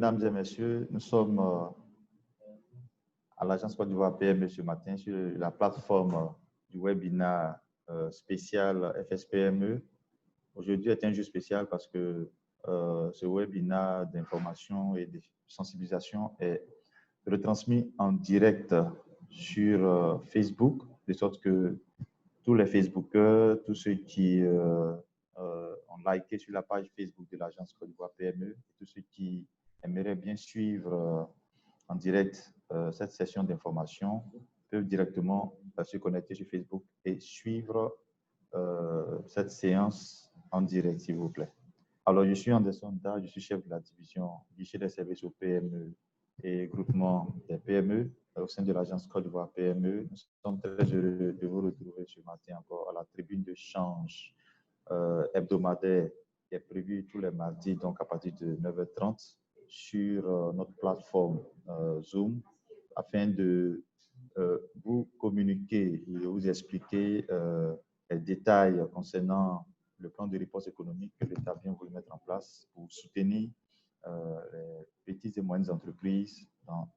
mesdames et messieurs. Nous sommes à l'Agence Côte d'Ivoire PME ce matin sur la plateforme du webinaire spécial FSPME. Aujourd'hui est un jour spécial parce que ce webinaire d'information et de sensibilisation est retransmis en direct sur Facebook, de sorte que tous les Facebookers, tous ceux qui ont liké sur la page Facebook de l'Agence Côte d'Ivoire PME, et tous ceux qui aimeraient bien suivre en direct cette session d'information peuvent directement se connecter sur Facebook et suivre cette séance en direct, s'il vous plaît. Alors, je suis Anderson Da, je suis chef de la division guichet des services aux PME et groupement des PME au sein de l'agence Côte d'Ivoire PME. Nous sommes très heureux de vous retrouver ce matin encore à la tribune de change hebdomadaire qui est prévue tous les mardis, donc à partir de 9h30 sur notre plateforme Zoom afin de vous communiquer et vous expliquer les détails concernant le plan de réponse économique que l'État vient voulu mettre en place pour soutenir les petites et moyennes entreprises dans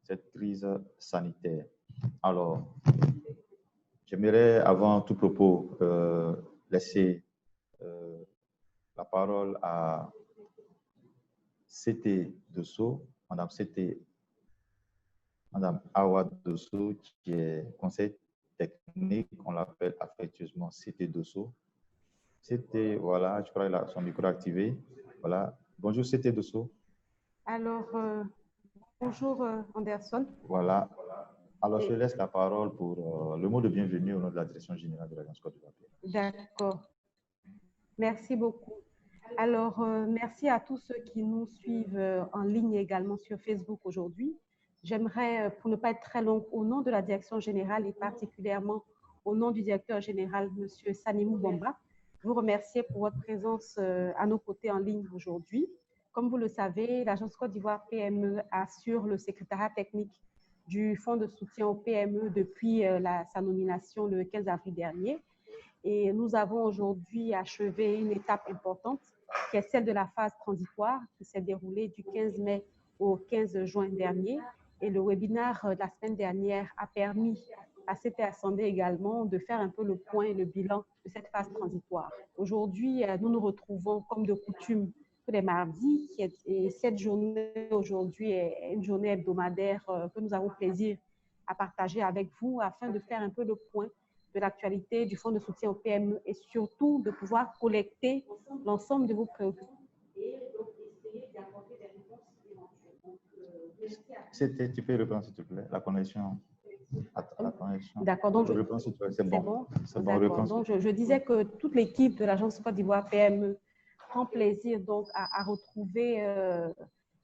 cette crise sanitaire. Alors, j'aimerais avant tout propos laisser la parole à CT Dosso, Madame Awa Dosso, qui est conseil technique, on l'appelle affectueusement CT Dosso. C'était, voilà, je crois qu'il a son micro activé. Voilà. Bonjour, c'était Dosso. Alors, bonjour Anderson. Voilà. Alors, je laisse la parole pour le mot de bienvenue au nom de la direction générale de l'Agence Côte d'Ivoire. D'accord. Merci beaucoup. Alors, merci à tous ceux qui nous suivent en ligne également sur Facebook aujourd'hui. J'aimerais, pour ne pas être très longue, au nom de la direction générale et particulièrement au nom du directeur général, M. Sanimou Bamba, vous remercier pour votre présence à nos côtés en ligne aujourd'hui. Comme vous le savez, l'Agence Côte d'Ivoire PME assure le secrétariat technique du Fonds de soutien aux PME depuis sa nomination le 15 avril dernier. Et nous avons aujourd'hui achevé une étape importante qui est celle de la phase transitoire qui s'est déroulée du 15 mai au 15 juin dernier. Et le webinaire de la semaine dernière a permis à cette assemblée également de faire un peu le point et le bilan de cette phase transitoire. Aujourd'hui, nous nous retrouvons comme de coutume tous les mardis et cette journée aujourd'hui est une journée hebdomadaire que nous avons plaisir à partager avec vous afin de faire un peu le point de l'actualité du Fonds de soutien aux PME et surtout de pouvoir collecter l'ensemble de vos préoccupations. Tu peux reprendre s'il te plaît, la connexion. D'accord, donc c'est bon. C'est bon, donc je disais que toute l'équipe de l'Agence Côte d'Ivoire PME prend plaisir donc à retrouver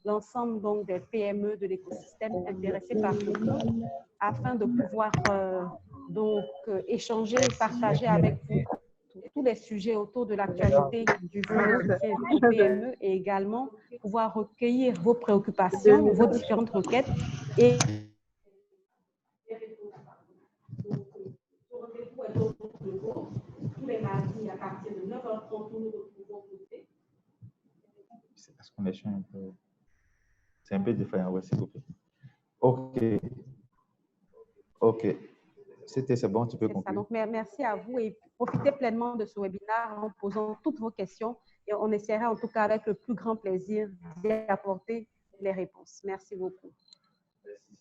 l'ensemble donc des PME de l'écosystème intéressés par ce fonds afin de pouvoir échanger et partager avec vous tous les sujets autour de l'actualité du fonds de PME et également pouvoir recueillir vos préoccupations, vos différentes requêtes et tous les mardis à partir de 9h30 nous nous retrouvons côté. La connexion est un peu... C'est un peu défaillant, ouais, s'il vous plaît. Ok. C'est bon, tu peux conclure. Donc, merci à vous et profitez pleinement de ce webinaire en posant toutes vos questions et on essaiera en tout cas avec le plus grand plaisir d'y apporter les réponses. Merci beaucoup. Merci.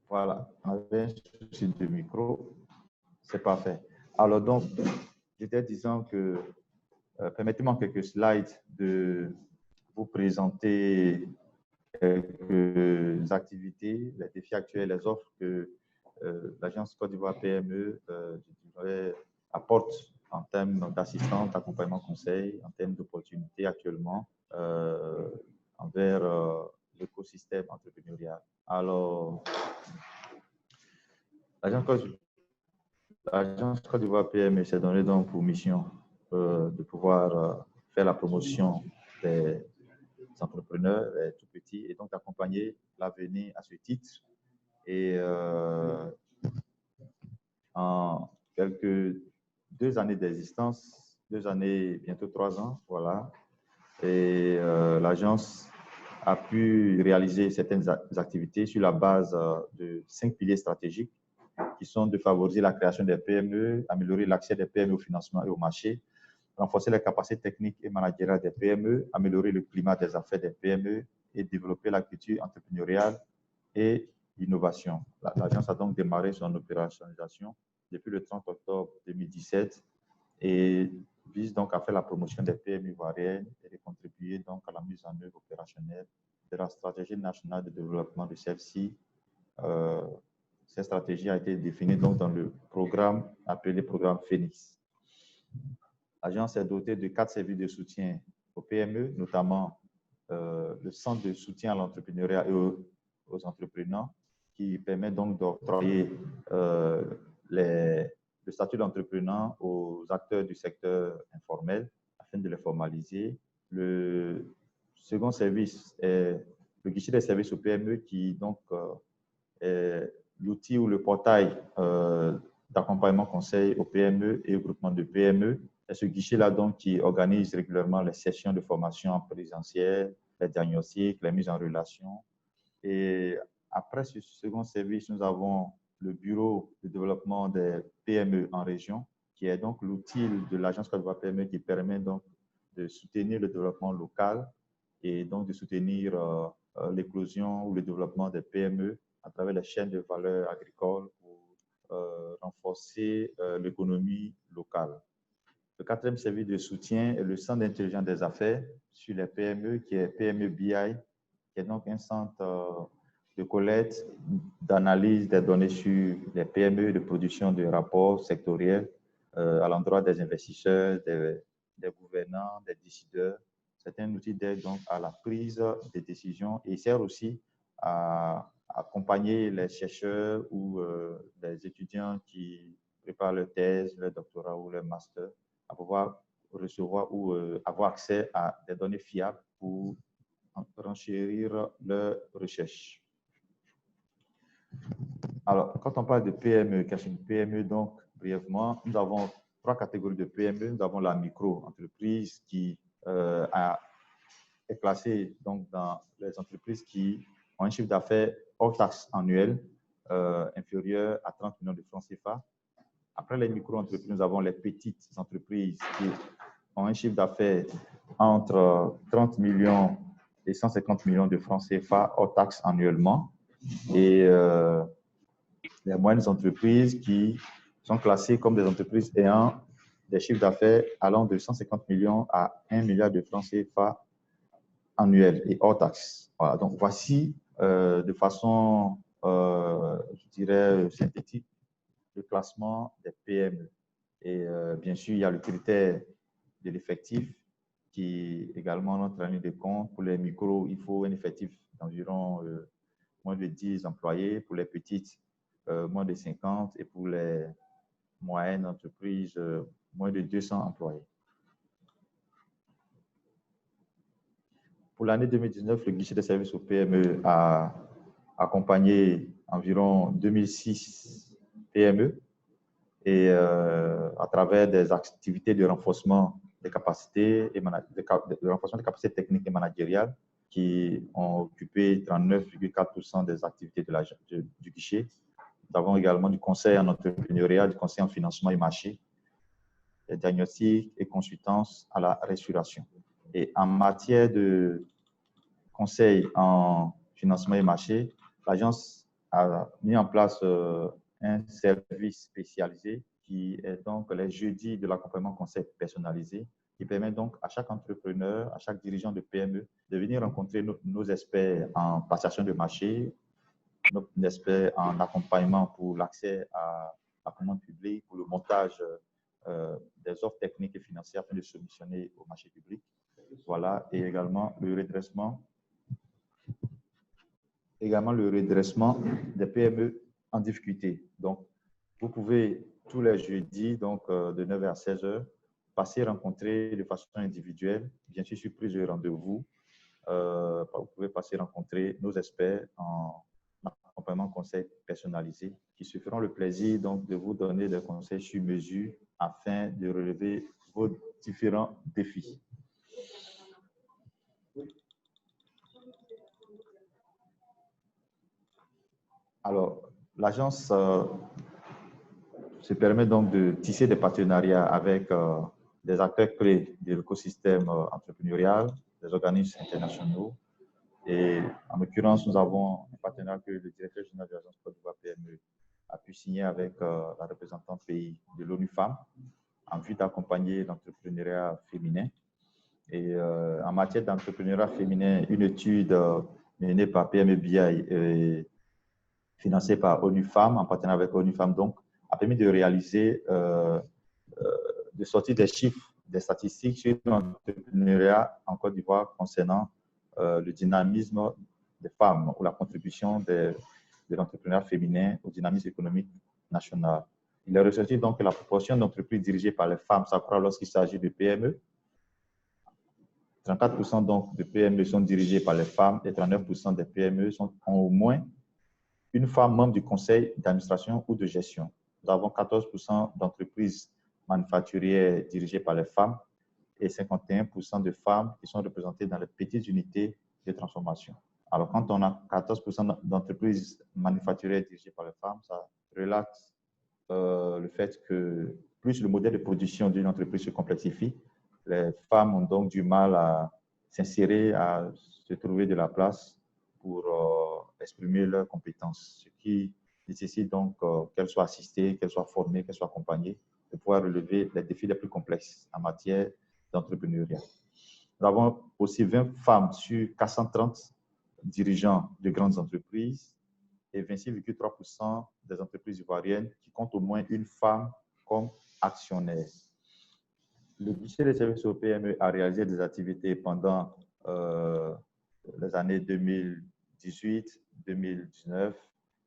Voilà, on avait un souci de micro. C'est parfait. Alors donc, j'étais disant que, permettez-moi en quelques slides de vous présenter quelques activités, les défis actuels, les offres que l'Agence Côte d'Ivoire PME apporte en termes d'assistance, d'accompagnement conseil, en termes d'opportunités actuellement envers l'écosystème entrepreneurial. Alors, l'Agence Côte d'Ivoire PME s'est donné donc pour mission de pouvoir faire la promotion des entrepreneurs tout petits et donc d'accompagner l'avenir à ce titre. Et en quelques 2 années d'existence, 2 années, bientôt 3 ans, voilà, et l'agence a pu réaliser certaines activités sur la base de 5 piliers stratégiques qui sont de favoriser la création des PME, améliorer l'accès des PME au financement et au marché, renforcer les capacités techniques et managériales des PME, améliorer le climat des affaires des PME et développer la culture entrepreneuriale et l'innovation. L'agence a donc démarré son opérationnalisation depuis le 30 octobre 2017 et vise donc à faire la promotion des PME ivoiriennes et de contribuer donc à la mise en œuvre opérationnelle de la stratégie nationale de développement de celle-ci. Cette stratégie a été définie donc dans le programme appelé programme Phoenix. L'agence est dotée de 4 services de soutien aux PME, notamment le centre de soutien à l'entrepreneuriat et aux entrepreneurs, qui permet donc d'octroyer le statut d'entrepreneur aux acteurs du secteur informel afin de les formaliser. Le second service est le guichet des services aux PME qui donc est l'outil ou le portail d'accompagnement conseil aux PME et au groupement de PME. C'est ce guichet-là donc qui organise régulièrement les sessions de formation en présentiel, les diagnostics, les mises en relation. Et après ce second service, nous avons le bureau de développement des PME en région, qui est donc l'outil de l'agence Côte d'Ivoire PME qui permet donc de soutenir le développement local et donc de soutenir l'éclosion ou le développement des PME à travers les chaînes de valeur agricole pour renforcer l'économie locale. Le quatrième service de soutien est le centre d'intelligence des affaires sur les PME, qui est PME BI, qui est donc un centre de collecte, d'analyse des données sur les PME, de production de rapports sectoriels à l'endroit des investisseurs, des gouvernants, des décideurs. C'est un outil d'aide donc à la prise des décisions et sert aussi à accompagner les chercheurs ou les étudiants qui préparent leur thèse, leur doctorat ou leur master à pouvoir recevoir ou avoir accès à des données fiables pour renchérir leurs recherches. Alors, quand on parle de PME, qu'est-ce qu'une PME? Donc, brièvement, nous avons 3 catégories de PME. Nous avons la micro-entreprise qui est classée donc, dans les entreprises qui ont un chiffre d'affaires hors taxe annuel inférieur à 30 millions de francs CFA. Après les micro-entreprises, nous avons les petites entreprises qui ont un chiffre d'affaires entre 30 millions et 150 millions de francs CFA hors taxe annuellement. Et les moyennes entreprises qui sont classées comme des entreprises ayant des chiffres d'affaires allant de 150 millions à 1 milliard de francs CFA annuels et hors taxe. Voilà, donc voici de façon, je dirais, synthétique, le classement des PME. Et bien sûr, il y a le critère de l'effectif qui également entre en ligne de compte. Pour les micros, il faut un effectif d'environ moins de 10 employés. Pour les petites, moins de 50. Et pour les moyennes entreprises, moins de 200 employés. Pour l'année 2019, le guichet des services aux PME a accompagné environ 2006 PME et à travers des activités de renforcement des capacités et de renforcement des capacités techniques et managériales qui ont occupé 39,4% des activités du guichet. Nous avons également du conseil en entrepreneuriat, du conseil en financement et marché, des diagnostics et consultance à la restauration. Et en matière de conseil en financement et marché, l'agence a mis en place un service spécialisé qui est donc les jeudis de l'accompagnement conseil personnalisé, qui permet donc à chaque entrepreneur, à chaque dirigeant de PME de venir rencontrer nos experts en passation de marché, nos experts en accompagnement pour l'accès à la commande publique, pour le montage des offres techniques et financières afin de soumissionner au marché public. Voilà, et également le redressement des PME en difficulté. Donc, vous pouvez tous les jeudis, donc de 9h à 16h, passer rencontrer de façon individuelle, bien sûr sur plusieurs rendez-vous. Vous pouvez passer rencontrer nos experts en accompagnement conseil personnalisé qui se feront le plaisir donc de vous donner des conseils sur mesure afin de relever vos différents défis. Alors, l'agence se permet donc de tisser des partenariats avec des acteurs clés de l'écosystème entrepreneurial, des organismes internationaux. Et en l'occurrence, nous avons un partenariat que le directeur général de l'agence Côte d'Ivoire PME a pu signer avec la représentante pays de l'ONU Femmes en vue d'accompagner l'entrepreneuriat féminin. Et en matière d'entrepreneuriat féminin, une étude menée par PME BI et financée par ONU Femmes, en partenariat avec ONU Femmes, donc, a permis de réaliser, de sortir des chiffres, des statistiques sur l'entrepreneuriat en Côte d'Ivoire concernant le dynamisme des femmes ou la contribution de l'entrepreneuriat féminin au dynamisme économique national. Il est ressorti donc que la proportion d'entreprises dirigées par les femmes s'accroît lorsqu'il s'agit de PME. 34% donc de PME sont dirigées par les femmes et 39% des PME ont au moins une femme membre du conseil d'administration ou de gestion. Nous avons 14% d'entreprises manufacturières dirigées par les femmes et 51% de femmes qui sont représentées dans les petites unités de transformation. Alors, quand on a 14% d'entreprises manufacturières dirigées par les femmes, ça relate le fait que plus le modèle de production d'une entreprise se complexifie, les femmes ont donc du mal à s'insérer, à se trouver de la place pour exprimer leurs compétences, ce qui nécessite donc qu'elles soient assistées, qu'elles soient formées, qu'elles soient accompagnées pour pouvoir relever les défis les plus complexes en matière d'entrepreneuriat. Nous avons aussi 20 femmes sur 430 dirigeants de grandes entreprises et 26,3% des entreprises ivoiriennes qui comptent au moins une femme comme actionnaire. Le guichet des services au PME a réalisé des activités pendant les années 2018, 2019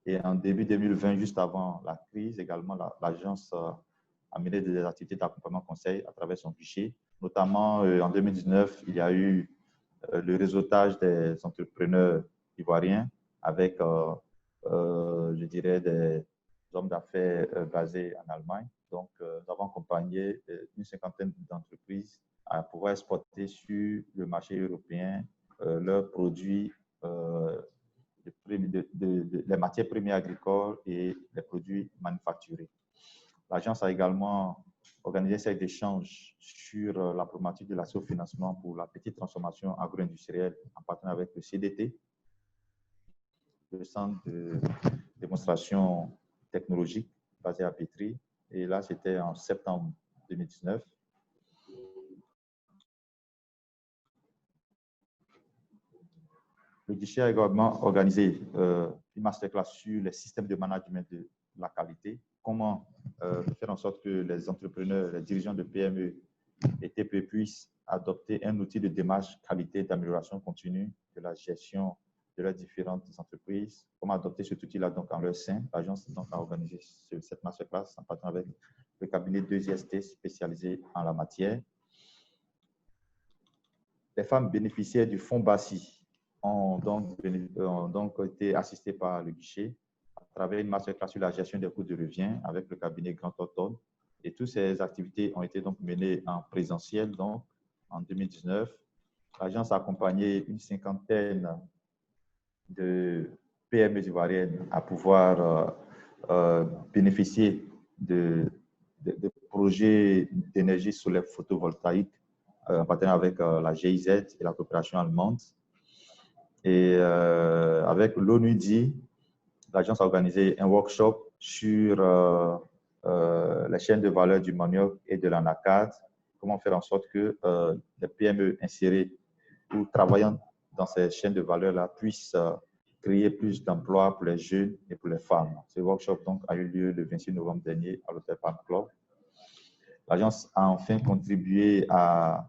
et en début 2020, juste avant la crise, également l'agence a mené des activités d'accompagnement conseil à travers son guichet. Notamment en 2019, il y a eu le réseautage des entrepreneurs ivoiriens avec, je dirais, des hommes d'affaires basés en Allemagne. Donc, nous avons accompagné une cinquantaine d'entreprises à pouvoir exporter sur le marché européen leurs produits, les matières premières agricoles et les produits manufacturés. L'agence a également organisé un cercle d'échanges sur la problématique de l'accès au financement pour la petite transformation agro-industrielle en partenariat avec le CDT, le centre de démonstration technologique basé à Pétry. Et là, c'était en septembre 2019. Le guichet a également organisé une masterclass sur les systèmes de management de la qualité, comment faire en sorte que les entrepreneurs, les dirigeants de PME et TPE puissent adopter un outil de démarche qualité d'amélioration continue de la gestion de leurs différentes entreprises, comment adopter cet outil-là donc en leur sein. L'agence a organisé cette masterclass en partenariat avec le cabinet 2IST spécialisé en la matière. Les femmes bénéficiaires du fonds BASI ont donc été assistées par le guichet à travers une masterclass sur la gestion des coûts de revient avec le cabinet Grand Automne. Et toutes ces activités ont été donc menées en présentiel donc en 2019. L'agence a accompagné une cinquantaine de PME ivoiriennes à pouvoir bénéficier de projets d'énergie solaire photovoltaïque en partenariat avec la GIZ et la coopération allemande. Et avec l'ONUDI, l'agence a organisé un workshop sur les chaînes de valeur du manioc et de l'anacarde. Comment faire en sorte que les PME insérées ou travaillant dans ces chaînes de valeur-là puissent créer plus d'emplois pour les jeunes et pour les femmes. Ce workshop donc, a eu lieu le 26 novembre dernier à l'hôtel Palm Club. L'agence a enfin contribué à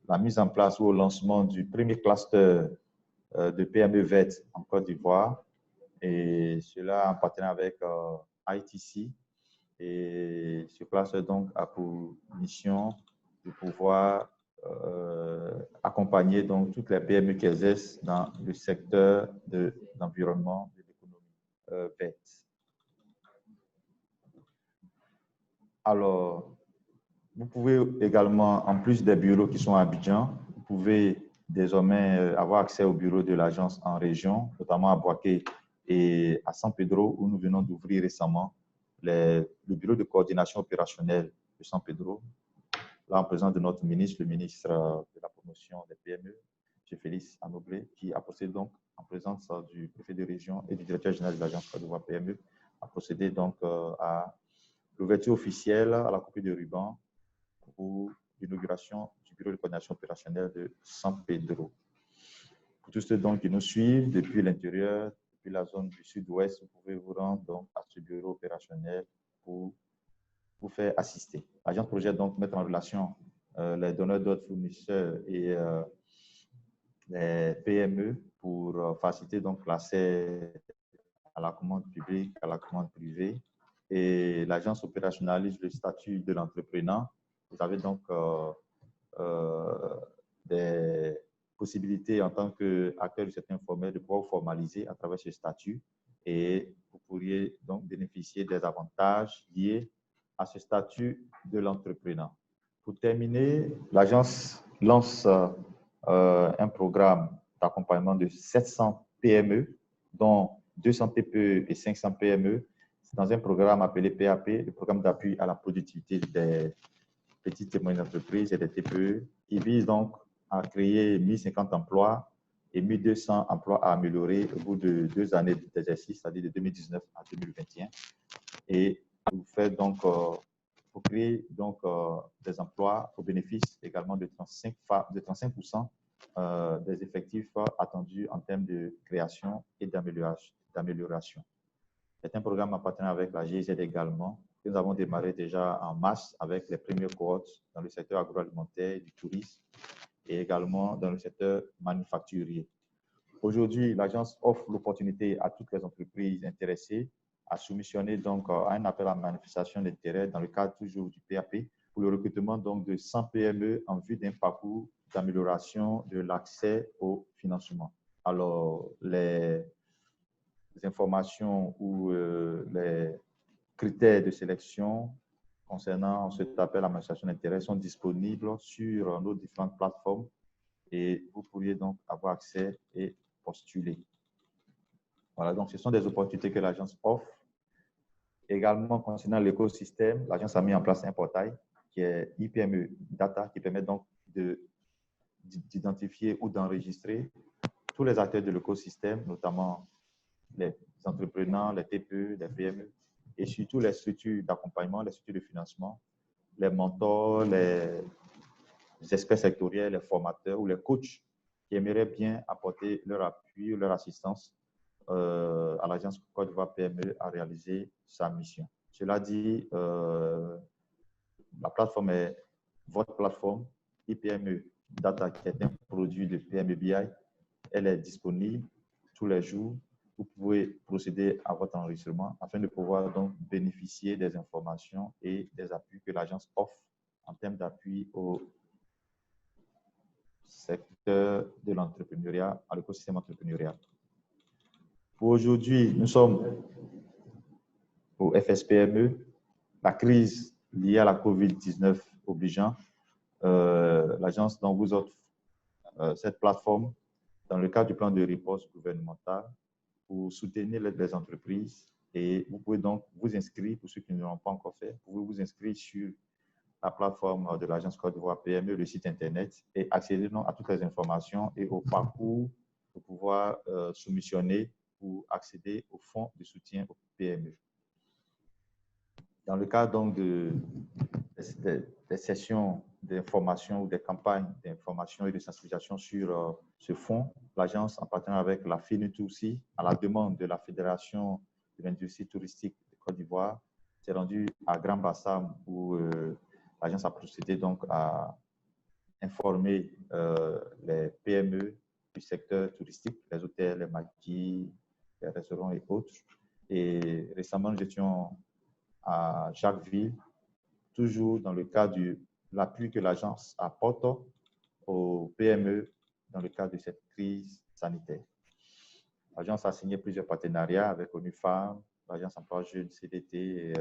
la mise en place ou au lancement du premier cluster de PME VET en Côte d'Ivoire, et cela en partenariat avec ITC. Et ce cluster donc a pour mission de pouvoir accompagner donc toutes les PME qui exercent dans le secteur de l'environnement et de l'économie VET. Alors, vous pouvez également, en plus des bureaux qui sont à Abidjan, vous pouvez désormais avoir accès aux bureaux de l'agence en région, notamment à Boaké et à San Pedro, où nous venons d'ouvrir récemment le bureau de coordination opérationnelle de San Pedro, là en présence de notre ministre, le ministre de la promotion des PME, M. Félix Anoblé, qui a procédé donc en présence du préfet de région et du directeur général de l'agence Côte d'Ivoire PME, a procédé donc à l'ouverture officielle à la coupure de ruban pour l'inauguration du bureau de coordination opérationnelle de San Pedro. Pour tous ceux donc qui nous suivent depuis l'intérieur, depuis la zone du sud-ouest, vous pouvez vous rendre donc à ce bureau opérationnel pour vous faire assister. L'agence projette donc mettre en relation les donneurs d'ordre, fournisseurs et les PME pour faciliter donc l'accès à la commande publique, à la commande privée. Et l'agence opérationnalise le statut de l'entrepreneur. Vous avez donc des possibilités en tant qu'acteur du secteur informel de pouvoir vous formaliser à travers ce statut, et vous pourriez donc bénéficier des avantages liés à ce statut de l'entrepreneur. Pour terminer, l'agence lance un programme d'accompagnement de 700 PME, dont 200 TPE et 500 PME, dans un programme appelé PAP, le programme d'appui à la productivité des petites et moyennes entreprises et des TPE, qui vise donc à créer 1050 emplois et 1200 emplois à améliorer au bout de 2 années d'exercice, c'est-à-dire de 2019 à 2021. Et vous faites donc, pour créer donc des emplois au bénéfice également de 35% des effectifs attendus en termes de création et d'amélioration. C'est un programme en partenariat avec la GIZ également, que nous avons démarré déjà en mars avec les premières cohortes dans le secteur agroalimentaire, du tourisme et également dans le secteur manufacturier. Aujourd'hui, l'agence offre l'opportunité à toutes les entreprises intéressées à soumissionner donc à un appel à manifestation d'intérêt dans le cadre toujours du PAP pour le recrutement donc de 100 PME en vue d'un parcours d'amélioration de l'accès au financement. Alors, les informations ou les critères de sélection concernant cet appel à manifestation d'intérêt sont disponibles sur nos différentes plateformes et vous pourriez donc avoir accès et postuler. Voilà, donc ce sont des opportunités que l'agence offre. Également, concernant l'écosystème, l'agence a mis en place un portail qui est IPME Data, qui permet donc d'identifier ou d'enregistrer tous les acteurs de l'écosystème, notamment les entrepreneurs, les TPE, les PME, et surtout les structures d'accompagnement, les structures de financement, les mentors, les experts sectoriels, les formateurs ou les coachs qui aimeraient bien apporter leur appui ou leur assistance à l'agence Côte d'Ivoire PME à réaliser sa mission. Cela dit, la plateforme est votre plateforme, IPME Data, qui est un produit de PME BI. Elle est disponible tous les jours. Vous pouvez procéder à votre enregistrement afin de pouvoir donc bénéficier des informations et des appuis que l'agence offre en termes d'appui au secteur de l'entrepreneuriat, à l'écosystème entrepreneurial. Pour aujourd'hui, nous sommes au FSPME. La crise liée à la COVID-19 obligeant, l'agence donc vous offre cette plateforme dans le cadre du plan de riposte gouvernemental pour soutenir les entreprises, et vous pouvez donc vous inscrire, pour ceux qui ne l'ont pas encore fait, vous pouvez vous inscrire sur la plateforme de l'agence Côte d'Ivoire PME, le site internet, et accéder donc à toutes les informations et au parcours pour pouvoir soumissionner pour accéder aux fonds de soutien aux PME. Dans le cadre donc des sessions d'information ou des campagnes d'information et de sensibilisation sur ce fonds, l'agence, en partenariat avec la FINUTOUSI, à la demande de la Fédération de l'industrie touristique de Côte d'Ivoire, s'est rendue à Grand Bassam où l'agence a procédé donc à informer les PME du secteur touristique, les hôtels, les maquis, les restaurants et autres. Et récemment, nous étions à Jacquesville, toujours dans le cadre de l'appui que l'agence apporte aux PME dans le cadre de cette crise sanitaire. L'agence a signé plusieurs partenariats avec ONU Femmes, l'agence Emploi Jeunes, CDT, et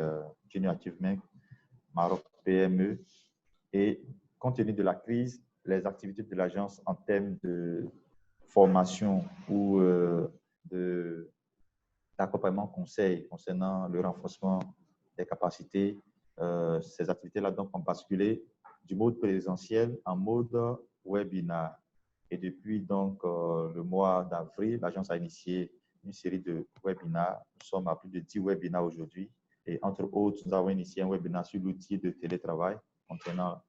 Junior Achievement, Maroc PME. Et compte tenu de la crise, les activités de l'agence en termes de formation ou d'accompagnement conseil concernant le renforcement des capacités, ces activités-là donc ont basculé du mode présentiel en mode webinar. Et depuis donc le mois d'avril, l'agence a initié une série de webinars. Nous sommes à plus de 10 webinars aujourd'hui. Et entre autres, nous avons initié un webinar sur l'outil de télétravail contenant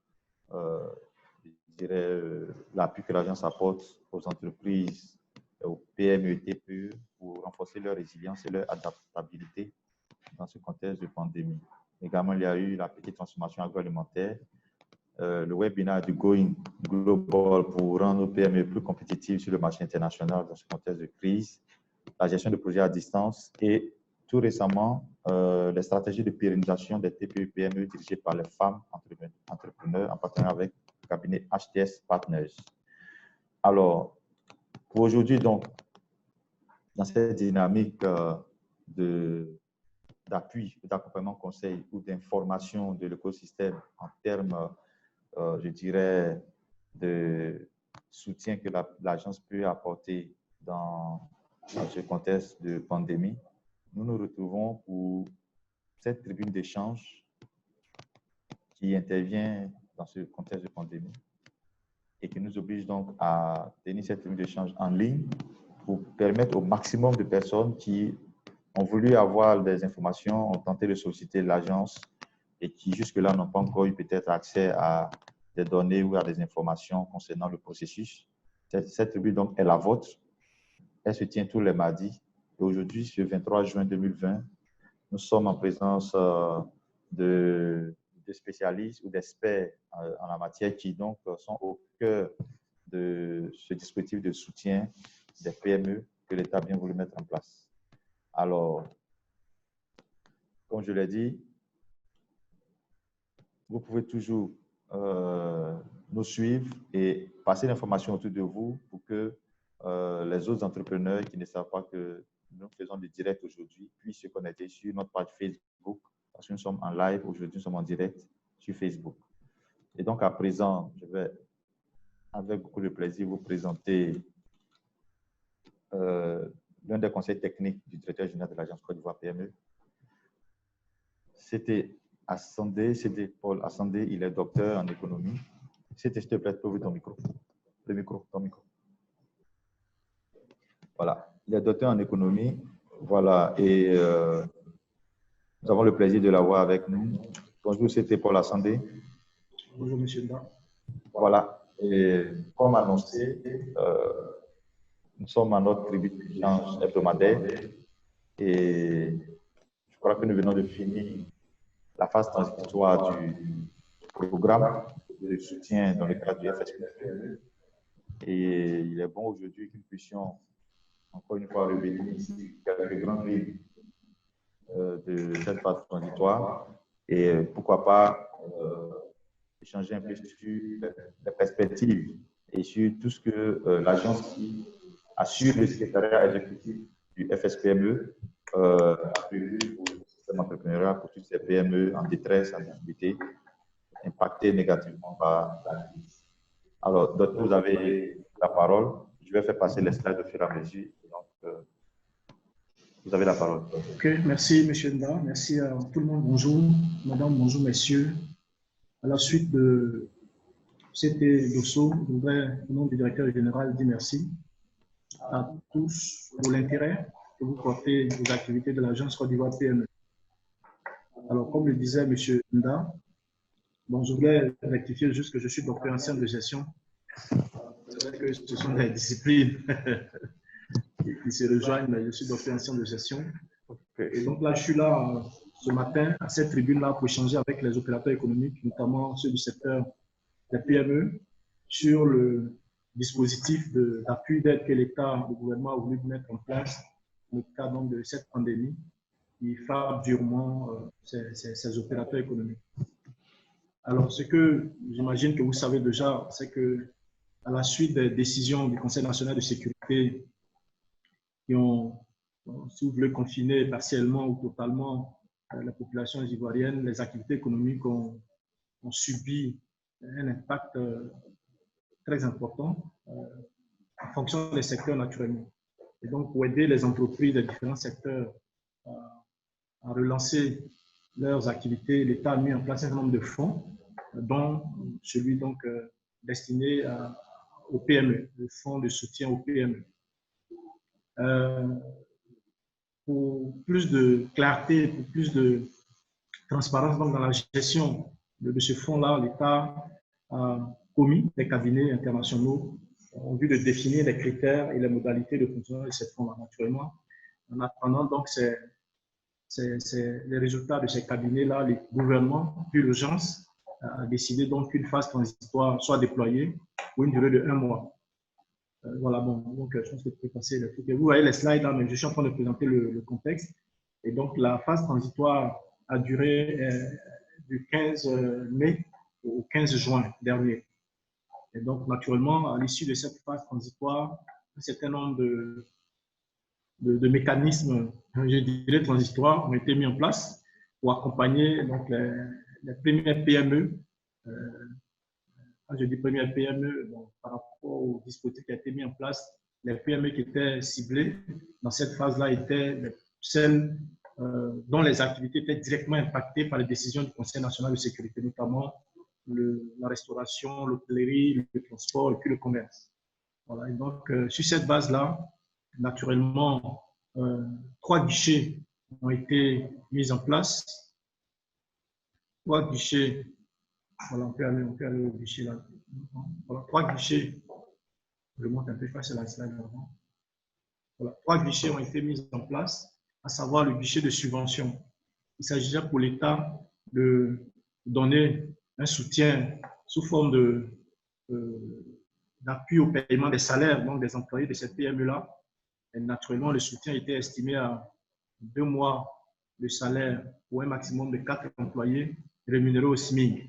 l'appui que l'agence apporte aux entreprises, aux PME et TPE pour renforcer leur résilience et leur adaptabilité dans ce contexte de pandémie. Également, il y a eu la petite transformation agroalimentaire, le webinaire du Going Global pour rendre nos PME plus compétitives sur le marché international dans ce contexte de crise, la gestion de projets à distance et tout récemment, les stratégies de pérennisation des TPE-PME dirigées par les femmes entrepreneurs en partenariat avec le cabinet HTS Partners. Alors, pour aujourd'hui, donc, dans cette dynamique d'appui, d'accompagnement conseil ou d'information de l'écosystème en termes, je dirais, de soutien que l'agence peut apporter dans ce contexte de pandémie, nous nous retrouvons pour cette tribune d'échange qui intervient dans ce contexte de pandémie et qui nous oblige donc à tenir cette tribune d'échange en ligne pour permettre au maximum de personnes qui ont voulu avoir des informations, ont tenté de solliciter l'agence et qui jusque-là n'ont pas encore eu peut-être accès à des données ou à des informations concernant le processus. Cette tribune donc est la vôtre. Elle se tient tous les mardis. Et aujourd'hui, ce 23 juin 2020, nous sommes en présence de spécialistes ou d'experts en la matière qui donc sont au cœur de ce dispositif de soutien des PME que l'État a bien voulu mettre en place. Alors, comme je l'ai dit, vous pouvez toujours nous suivre et passer l'information autour de vous pour que les autres entrepreneurs qui ne savent pas que nous faisons du direct aujourd'hui puissent se connecter sur notre page Facebook parce que nous sommes en live aujourd'hui, nous sommes en direct sur Facebook. Et donc, à présent, je vais avec beaucoup de plaisir vous présenter l'un des conseils techniques du directeur général de l'agence Côte d'Ivoire PME. C'était Paul Assandé, il est docteur en économie. S'il te plaît, tu peux ouvrir ton micro. Ton micro. Voilà, il est docteur en économie. Voilà, et nous avons le plaisir de l'avoir avec nous. Bonjour, c'était Paul Assandé. Bonjour, monsieur Nda. Voilà, et comme annoncé, nous sommes à notre tribune d'échange hebdomadaire et je crois que nous venons de finir la phase transitoire du programme de soutien dans le cadre du FSPME. Et il est bon aujourd'hui que nous puissions encore une fois revenir ici quelques grandes lignes de cette phase transitoire et pourquoi pas échanger un peu sur les perspectives et sur tout ce que l'agence qui assure le secrétariat exécutif du FSPME a prévu pour le système entrepreneurial, pour toutes ces PME en détresse, en difficulté, impactées négativement par la crise. Alors, docteur, vous avez la parole. Je vais faire passer les slides au fur et à mesure. Donc, vous avez la parole. Ok, merci, monsieur Nda. Merci à tout le monde. Bonjour, madame, bonjour, messieurs. À la suite de c'était Dosso, je voudrais, au nom du directeur général, dire merci à tous pour l'intérêt que vous portez les activités de l'Agence Côte d'Ivoire PME. Alors, comme le disait M. Nda, bon, je voulais rectifier juste que je suis docteur en sciences de gestion. C'est vrai que ce sont des disciplines qui se rejoignent, mais je suis docteur en sciences de gestion. Et donc là, je suis là ce matin à cette tribune-là pour échanger avec les opérateurs économiques, notamment ceux du secteur des PME, sur le dispositif d'appui d'aide que l'État, le gouvernement a voulu mettre en place dans le cadre de cette pandémie qui frappe durement ces opérateurs économiques. Alors, ce que j'imagine que vous savez déjà, c'est que à la suite des décisions du Conseil national de sécurité qui ont, si vous voulez, confiné partiellement ou totalement la population ivoirienne, les activités économiques ont subi un impact très important en fonction des secteurs naturellement. Et donc, pour aider les entreprises des différents secteurs à relancer leurs activités, l'État a mis en place un certain nombre de fonds, dont celui donc destiné aux PME, le fonds de soutien aux PME. Pour plus de clarté, pour plus de transparence donc, dans la gestion de ce fonds-là, l'État a commis des cabinets internationaux en vue de définir les critères et les modalités de fonctionnement de ces fonds-là, naturellement. En attendant donc les résultats de ces cabinets-là, le gouvernement, puis l'urgence, a décidé donc qu'une phase transitoire soit déployée pour une durée de 1 mois. Voilà, bon, donc je pense que tu peux passer le truc. Vous voyez les slides là, mais je suis en train de présenter le contexte. Et donc, la phase transitoire a duré du 15 mai au 15 juin dernier. Et donc, naturellement, à l'issue de cette phase transitoire, un certain nombre de mécanismes, je dirais, transitoires ont été mis en place pour accompagner donc, les premières PME. Quand je dis premières PME, donc, par rapport au dispositif qui a été mis en place, les PME qui étaient ciblées dans cette phase-là étaient celles dont les activités étaient directement impactées par les décisions du Conseil national de sécurité, notamment la restauration, l'hôtellerie, le transport et puis le commerce. Voilà. Et donc, sur cette base-là, naturellement, 3 guichets ont été mis en place. 3 guichets, voilà, on peut aller au guichet là. Voilà, 3 guichets, je monte un peu, je passe la slide avant. Voilà, 3 guichets ont été mis en place, à savoir le guichet de subvention. Il s'agirait pour l'État de donner un soutien sous forme d'appui au paiement des salaires donc des employés de cette PME-là. Et naturellement, le soutien était estimé à 2 mois de salaire pour un maximum de 4 employés rémunérés au SMIC.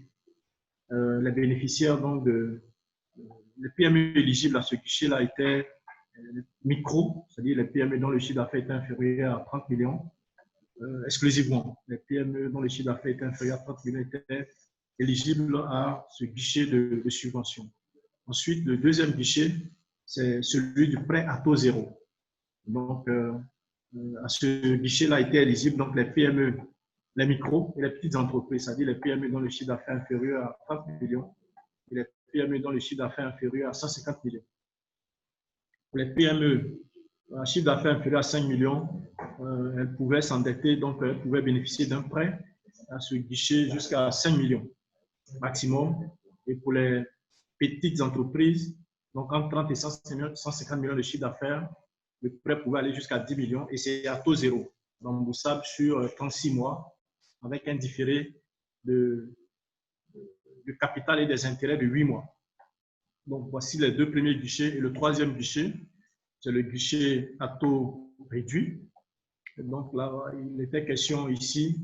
Les bénéficiaires donc les PME éligibles à ce guichet-là étaient micro, c'est-à-dire les PME dont le chiffre d'affaires était inférieur à 30 millions, exclusivement. Les PME dont le chiffre d'affaires était inférieur à 30 millions étaient éligibles à ce guichet de subvention. Ensuite, le deuxième guichet, c'est celui du prêt à taux zéro. Donc, à ce guichet-là étaient éligibles donc les PME, les micros et les petites entreprises, c'est-à-dire les PME dont le chiffre d'affaires inférieur à 30 millions et les PME dont le chiffre d'affaires inférieur à 150 millions. Pour les PME, un chiffre d'affaires inférieur à 5 millions, elles pouvaient s'endetter, donc elles pouvaient bénéficier d'un prêt à ce guichet jusqu'à 5 millions maximum. Et pour les petites entreprises, donc entre 30 et 150 millions de chiffre d'affaires, le prêt pouvait aller jusqu'à 10 millions et c'est à taux zéro, remboursable sur 36 mois avec un différé de capital et des intérêts de 8 mois. Donc, voici les 2 premiers guichets. Et le 3e guichet, c'est le guichet à taux réduit. Et donc, là, il était question ici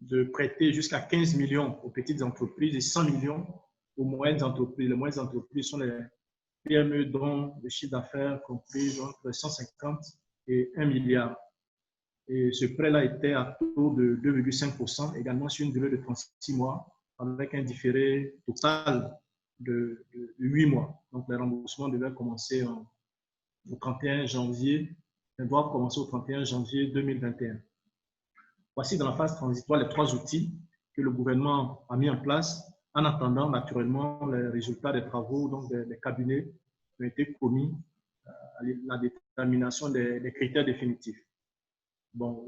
de prêter jusqu'à 15 millions aux petites entreprises et 100 millions aux moyennes entreprises. Les moyennes entreprises sont les PME dont le chiffre d'affaires compris entre 150 et 1 milliard. Et ce prêt-là était à taux de 2,5%, également sur une durée de 36 mois, avec un différé total de 8 mois. Donc, les remboursements devaient commencer au 31 janvier, ils doivent commencer au 31 janvier 2021. Voici dans la phase transitoire les 3 outils que le gouvernement a mis en place en attendant naturellement les résultats des travaux donc des cabinets qui ont été commis à la détermination des critères définitifs. Bon,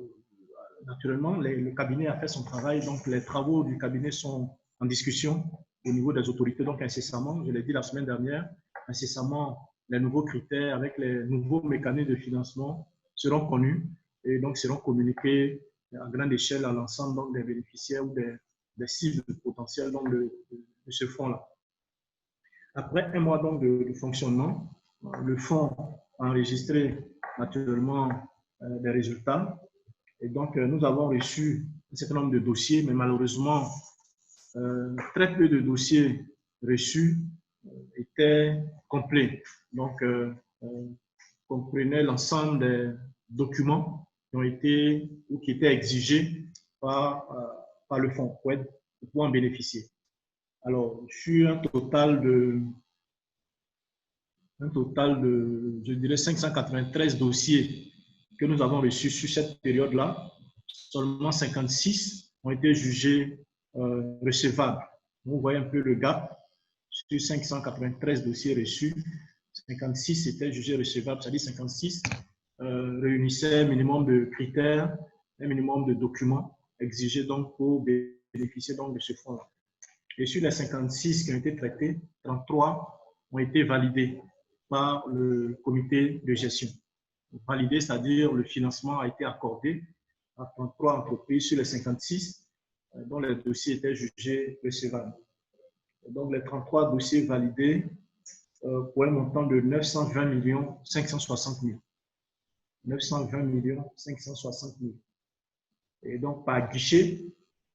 naturellement, le cabinet a fait son travail, donc les travaux du cabinet sont en discussion au niveau des autorités, donc incessamment, je l'ai dit la semaine dernière, incessamment, les nouveaux critères avec les nouveaux mécanismes de financement seront connus et donc seront communiqués à grande échelle à l'ensemble des bénéficiaires ou des cibles potentielles donc, de ce fonds-là. Après un mois donc de fonctionnement, le fonds a enregistré naturellement des résultats. Et donc, nous avons reçu un certain nombre de dossiers, mais malheureusement, très peu de dossiers reçus étaient complets. Donc, comprenaient l'ensemble des documents qui ont été ou qui étaient exigés par le fonds pour pouvoir en bénéficier. Alors, sur un total de, je dirais, 593 dossiers que nous avons reçus sur cette période-là, seulement 56 ont été jugés recevables. Vous voyez un peu le gap. Sur 593 dossiers reçus, 56 étaient jugés recevables, c'est-à-dire 56 réunissaient un minimum de critères, un minimum de documents exigés donc pour bénéficier donc de ce fonds-là. Et sur les 56 qui ont été traités, 33 ont été validés par le comité de gestion. Validé, c'est-à-dire le financement a été accordé à 33 entreprises sur les 56 dont les dossiers étaient jugés recevables. Donc, les 33 dossiers validés pour un montant de 920 560 000. 920 560 000. Et donc, par guichet,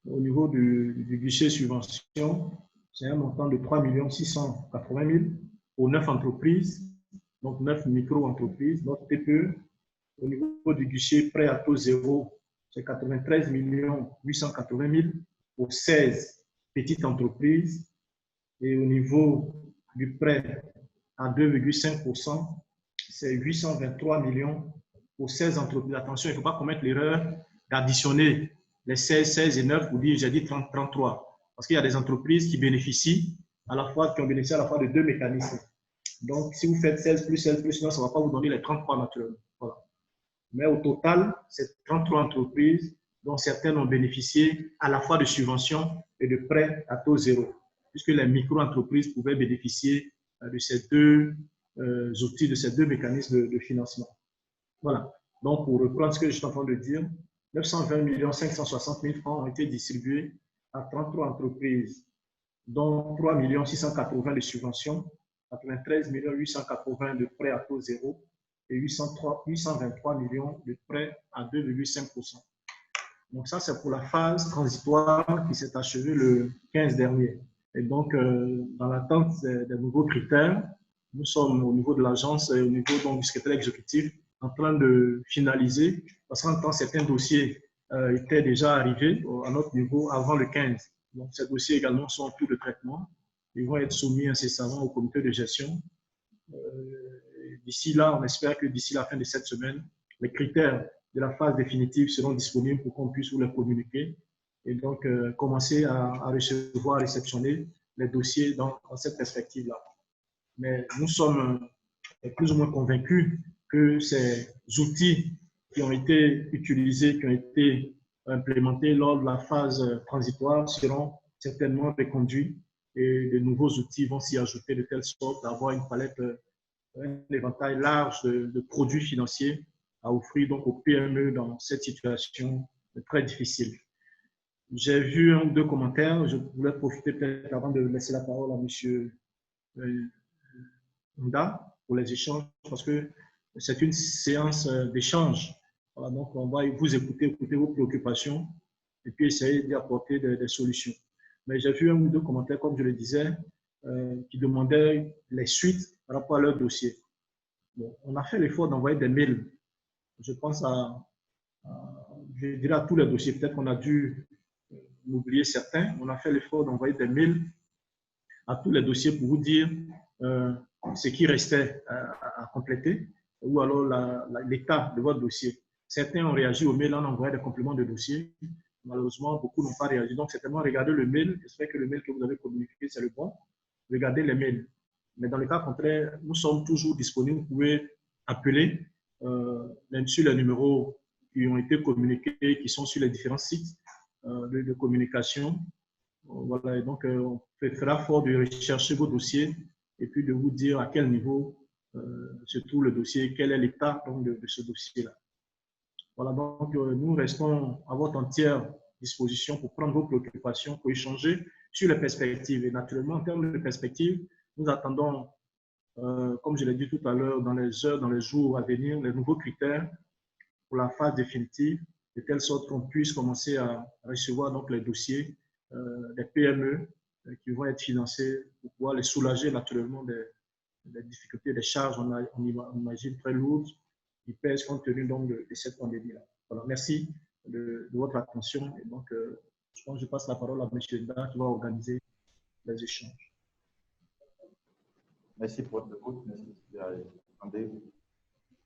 au niveau du guichet subvention, c'est un montant de 3 680 000 pour 9 entreprises, donc 9 micro-entreprises, notre TPE. Au niveau du guichet prêt à taux zéro, c'est 93 880 000 pour 16 petites entreprises. Et au niveau du prêt à 2,5%, c'est 823 millions pour 16 entreprises. Attention, il ne faut pas commettre l'erreur d'additionner les 16, 16 et 9 pour dire j'ai dit 30, 33. Parce qu'il y a des entreprises qui bénéficient à la fois, qui ont bénéficié à la fois de deux mécanismes. Donc, si vous faites 16 plus 16 plus, sinon ça ne va pas vous donner les 33 naturellement. Voilà. Mais au total, c'est 33 entreprises dont certaines ont bénéficié à la fois de subventions et de prêts à taux zéro, puisque les micro-entreprises pouvaient bénéficier de ces deux outils, de ces deux mécanismes de financement. Voilà. Donc, pour reprendre ce que je suis en train de dire, 920 560 000 francs ont été distribués à 33 entreprises, dont 3 680 000 de subventions, 93 880 000 de prêts à taux zéro et 823 millions de prêts à 2,5%. Donc ça, c'est pour la phase transitoire qui s'est achevée le 15 dernier. Et donc, dans l'attente des nouveaux critères, nous sommes au niveau de l'agence et au niveau donc, du secrétaire exécutif en train de finaliser, parce qu'en temps, certains dossiers étaient déjà arrivés à notre niveau avant le 15. Donc, ces dossiers également sont en cours de traitement. Ils vont être soumis incessamment au comité de gestion. D'ici là, on espère que d'ici la fin de cette semaine, les critères de la phase définitive seront disponibles pour qu'on puisse vous les communiquer et donc commencer à recevoir, à réceptionner les dossiers dans cette perspective-là. Mais nous sommes plus ou moins convaincus que ces outils qui ont été utilisés, qui ont été implémentés lors de la phase transitoire seront certainement reconduits et de nouveaux outils vont s'y ajouter de telle sorte d'avoir une palette, un éventail large de produits financiers à offrir donc aux PME dans cette situation très difficile. J'ai vu un ou deux commentaires. Je voulais profiter peut-être avant de laisser la parole à M. Nda pour les échanges parce que c'est une séance d'échange. Voilà, donc on va vous écouter vos préoccupations et puis essayer d'y apporter des solutions. Mais j'ai vu un ou deux commentaires, comme je le disais, qui demandaient les suites par rapport à leur dossier. Bon, on a fait l'effort d'envoyer des mails. Je pense je dirais à tous les dossiers. Peut-être qu'on a dû oublier certains. On a fait l'effort d'envoyer des mails à tous les dossiers pour vous dire ce qui restait à compléter ou alors l'état de votre dossier. Certains ont réagi au mail en envoyant des compléments de dossier. Malheureusement, beaucoup n'ont pas réagi. Donc, certainement, regardez le mail. J'espère que le mail que vous avez communiqué, c'est le bon. Regardez les mails. Mais dans le cas contraire, nous sommes toujours disponibles. Vous pouvez appeler, même sur le numéro qui ont été communiqués, qui sont sur les différents sites de communication. Voilà, et donc on fera fort de rechercher vos dossiers et puis de vous dire à quel niveau se trouve le dossier, quel est l'état de ce dossier-là. Voilà, donc nous restons à votre entière disposition pour prendre vos préoccupations, pour échanger sur les perspectives. Et naturellement, en termes de perspectives, nous attendons, comme je l'ai dit tout à l'heure, dans les heures, dans les jours à venir, les nouveaux critères pour la phase définitive, de telle sorte qu'on puisse commencer à recevoir donc, les dossiers des PME qui vont être financés pour pouvoir les soulager naturellement des difficultés, des charges, on imagine, très lourdes qui pèsent compte tenu donc, de cette pandémie-là. Voilà, merci de votre attention. Et donc, je pense que je passe la parole à M. Nda qui va organiser les échanges. Merci pour votre écoute. Merci.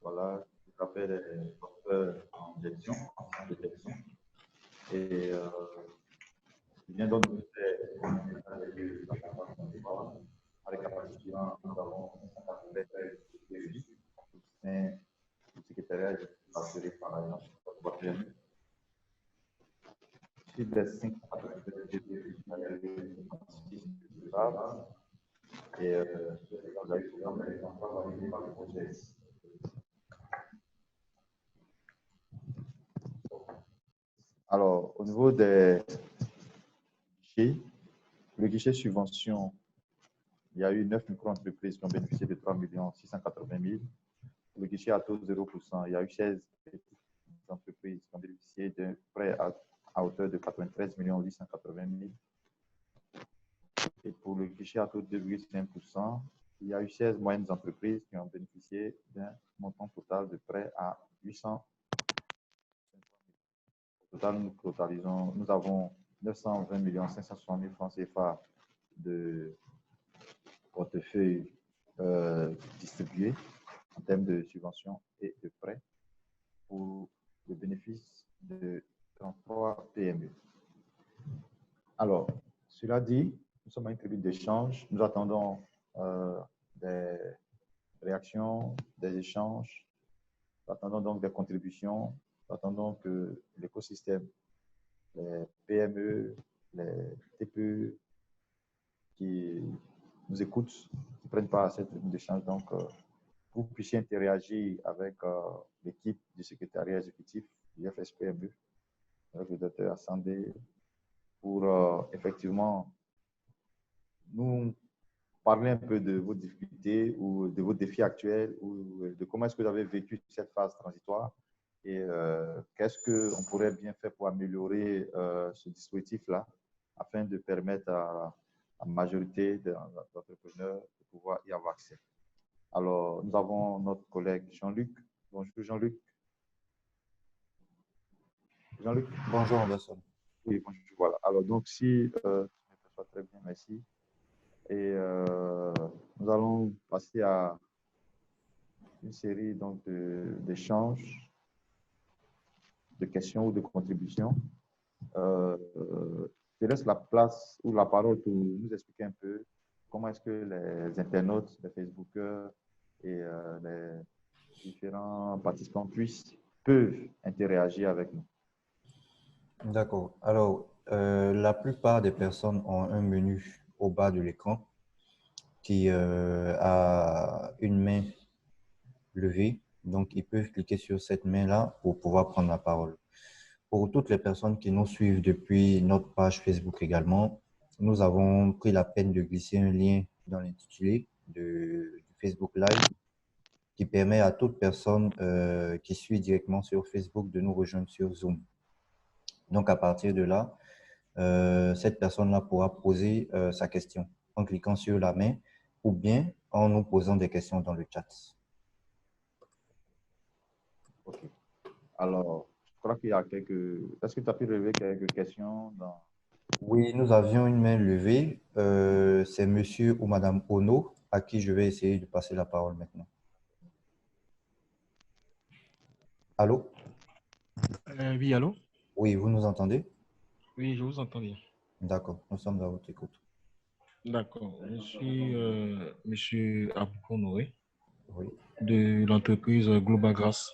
Voilà, je rappelle les docteurs en gestion, en détection. Et je viens donc de faire avec la participant, nous avons le secrétariat assuré par exemple. Sur les 5 et alors, au niveau des guichets, le guichet subvention, il y a eu 9 micro-entreprises qui ont bénéficié de 3 680 000. Le guichet à taux de 0%, il y a eu 16 petites entreprises qui ont bénéficié d'un prêt à hauteur de 93 880 000. Et pour le guichet à taux de 2,5%, il y a eu 16 moyennes entreprises qui ont bénéficié d'un montant total de prêt à 800 000. Au total, nous avons 920 560 000 francs CFA de portefeuille distribués en termes de subventions et de prêts pour le bénéfice de 33 PME. Alors, cela dit, nous sommes à une tribune d'échange. Nous attendons des réactions, des échanges. Nous attendons donc des contributions. Nous attendons que l'écosystème, les PME, les TPE qui nous écoutent, qui prennent part à cette tribune d'échange, donc vous puissiez interagir avec l'équipe du secrétariat exécutif du FSPME, avec le docteur Assandé, pour effectivement nous parler un peu de vos difficultés ou de vos défis actuels ou de comment est-ce que vous avez vécu cette phase transitoire et qu'est-ce qu'on pourrait bien faire pour améliorer ce dispositif-là afin de permettre à la majorité d'entrepreneurs de pouvoir y avoir accès. Alors, nous avons notre collègue Jean-Luc. Bonjour Jean-Luc. Jean-Luc. Bonjour Anderson. Oui, bonjour. Voilà. Alors, donc, si tu me perçois très bien, merci. Et nous allons passer à une série d'échanges, de questions ou de contributions. Je laisse la place ou la parole pour nous expliquer un peu comment est-ce que les internautes, les Facebookers et les différents participants peuvent interagir avec nous. D'accord. Alors, la plupart des personnes ont un menu au bas de l'écran qui a une main levée. Donc, ils peuvent cliquer sur cette main-là pour pouvoir prendre la parole. Pour toutes les personnes qui nous suivent depuis notre page Facebook également, nous avons pris la peine de glisser un lien dans l'intitulé du Facebook Live qui permet à toute personne qui suit directement sur Facebook de nous rejoindre sur Zoom. Donc, à partir de là, cette personne-là pourra poser sa question en cliquant sur la main ou bien en nous posant des questions dans le chat. OK. Alors, je crois qu'il y a quelques... Est-ce que tu as pu relever quelques questions dans... Oui, nous avions une main levée. C'est monsieur ou madame Ono à qui je vais essayer de passer la parole maintenant. Allô? Oui, allô? Oui, vous nous entendez? Oui, je vous entends bien. D'accord, nous sommes à votre écoute. D'accord. Je suis monsieur Abouko Noé Oui. de l'entreprise Global Grass.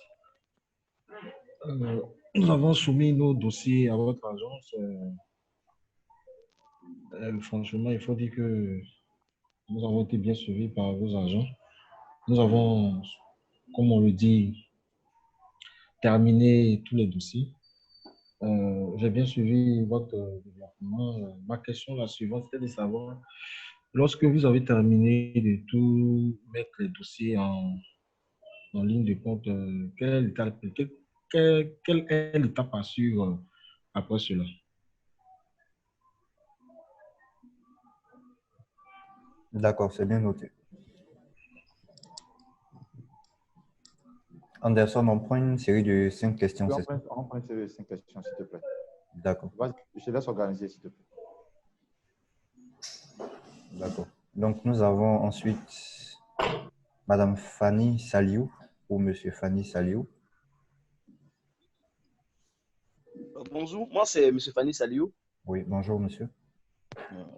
Nous avons soumis nos dossiers à votre agence. Franchement, il faut dire que nous avons été bien suivis par vos agents. Nous avons, comme on le dit, terminé tous les dossiers. J'ai bien suivi votre développement. Ma question la suivante, c'était de savoir, lorsque vous avez terminé de tout mettre les dossiers en ligne de compte, quelle est l'étape à suivre après cela? D'accord, c'est bien noté. Anderson, on prend une série de 5 questions. Oui, on prend une série de 5 questions, s'il te plaît. D'accord. Je te laisse organiser, s'il te plaît. D'accord. Donc, nous avons ensuite Madame Fanny Saliou ou Monsieur Fanny Saliou. Bonjour, moi c'est M. Fanny Saliou. Oui, bonjour monsieur.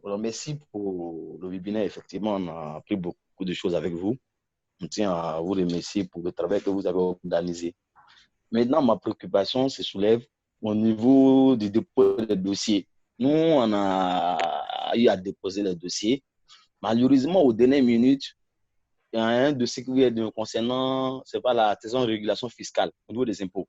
Alors, merci pour le webinaire. Effectivement, on a appris beaucoup de choses avec vous. On tient à vous remercier pour le travail que vous avez organisé. Maintenant, ma préoccupation se soulève au niveau du dépôt des dossiers. Nous, on a eu à déposer les dossiers. Malheureusement, aux dernières minutes, il y a un dossier qui est concernant, c'est pas la saison de régulation fiscale au niveau des impôts.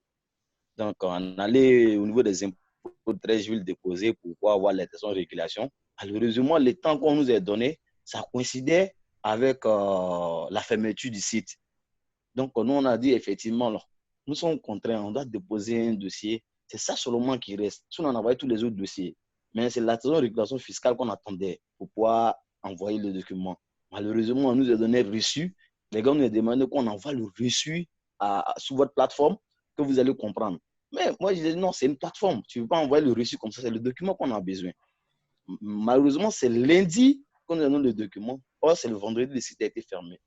Donc, on allait au niveau des impôts, très je vais le déposer pour pouvoir avoir les saisons de régulation. Malheureusement, le temps qu'on nous a donné, ça coïncidait avec la fermeture du site. Donc, nous, on a dit effectivement, là, nous sommes contraints, on doit déposer un dossier. C'est ça seulement qui reste. Sinon, on a envoyé tous les autres dossiers. Mais c'est la saison de régulation fiscale qu'on attendait pour pouvoir envoyer le document. Malheureusement, on nous a donné reçu. Les gars nous ont demandé qu'on envoie le reçu sur votre plateforme, que vous allez comprendre. Mais moi, je disais non, c'est une plateforme. Tu ne veux pas envoyer le reçu comme ça, c'est le document qu'on a besoin. Malheureusement, c'est lundi qu'on nous donne le document. Or, c'est le vendredi, le site a été fermé.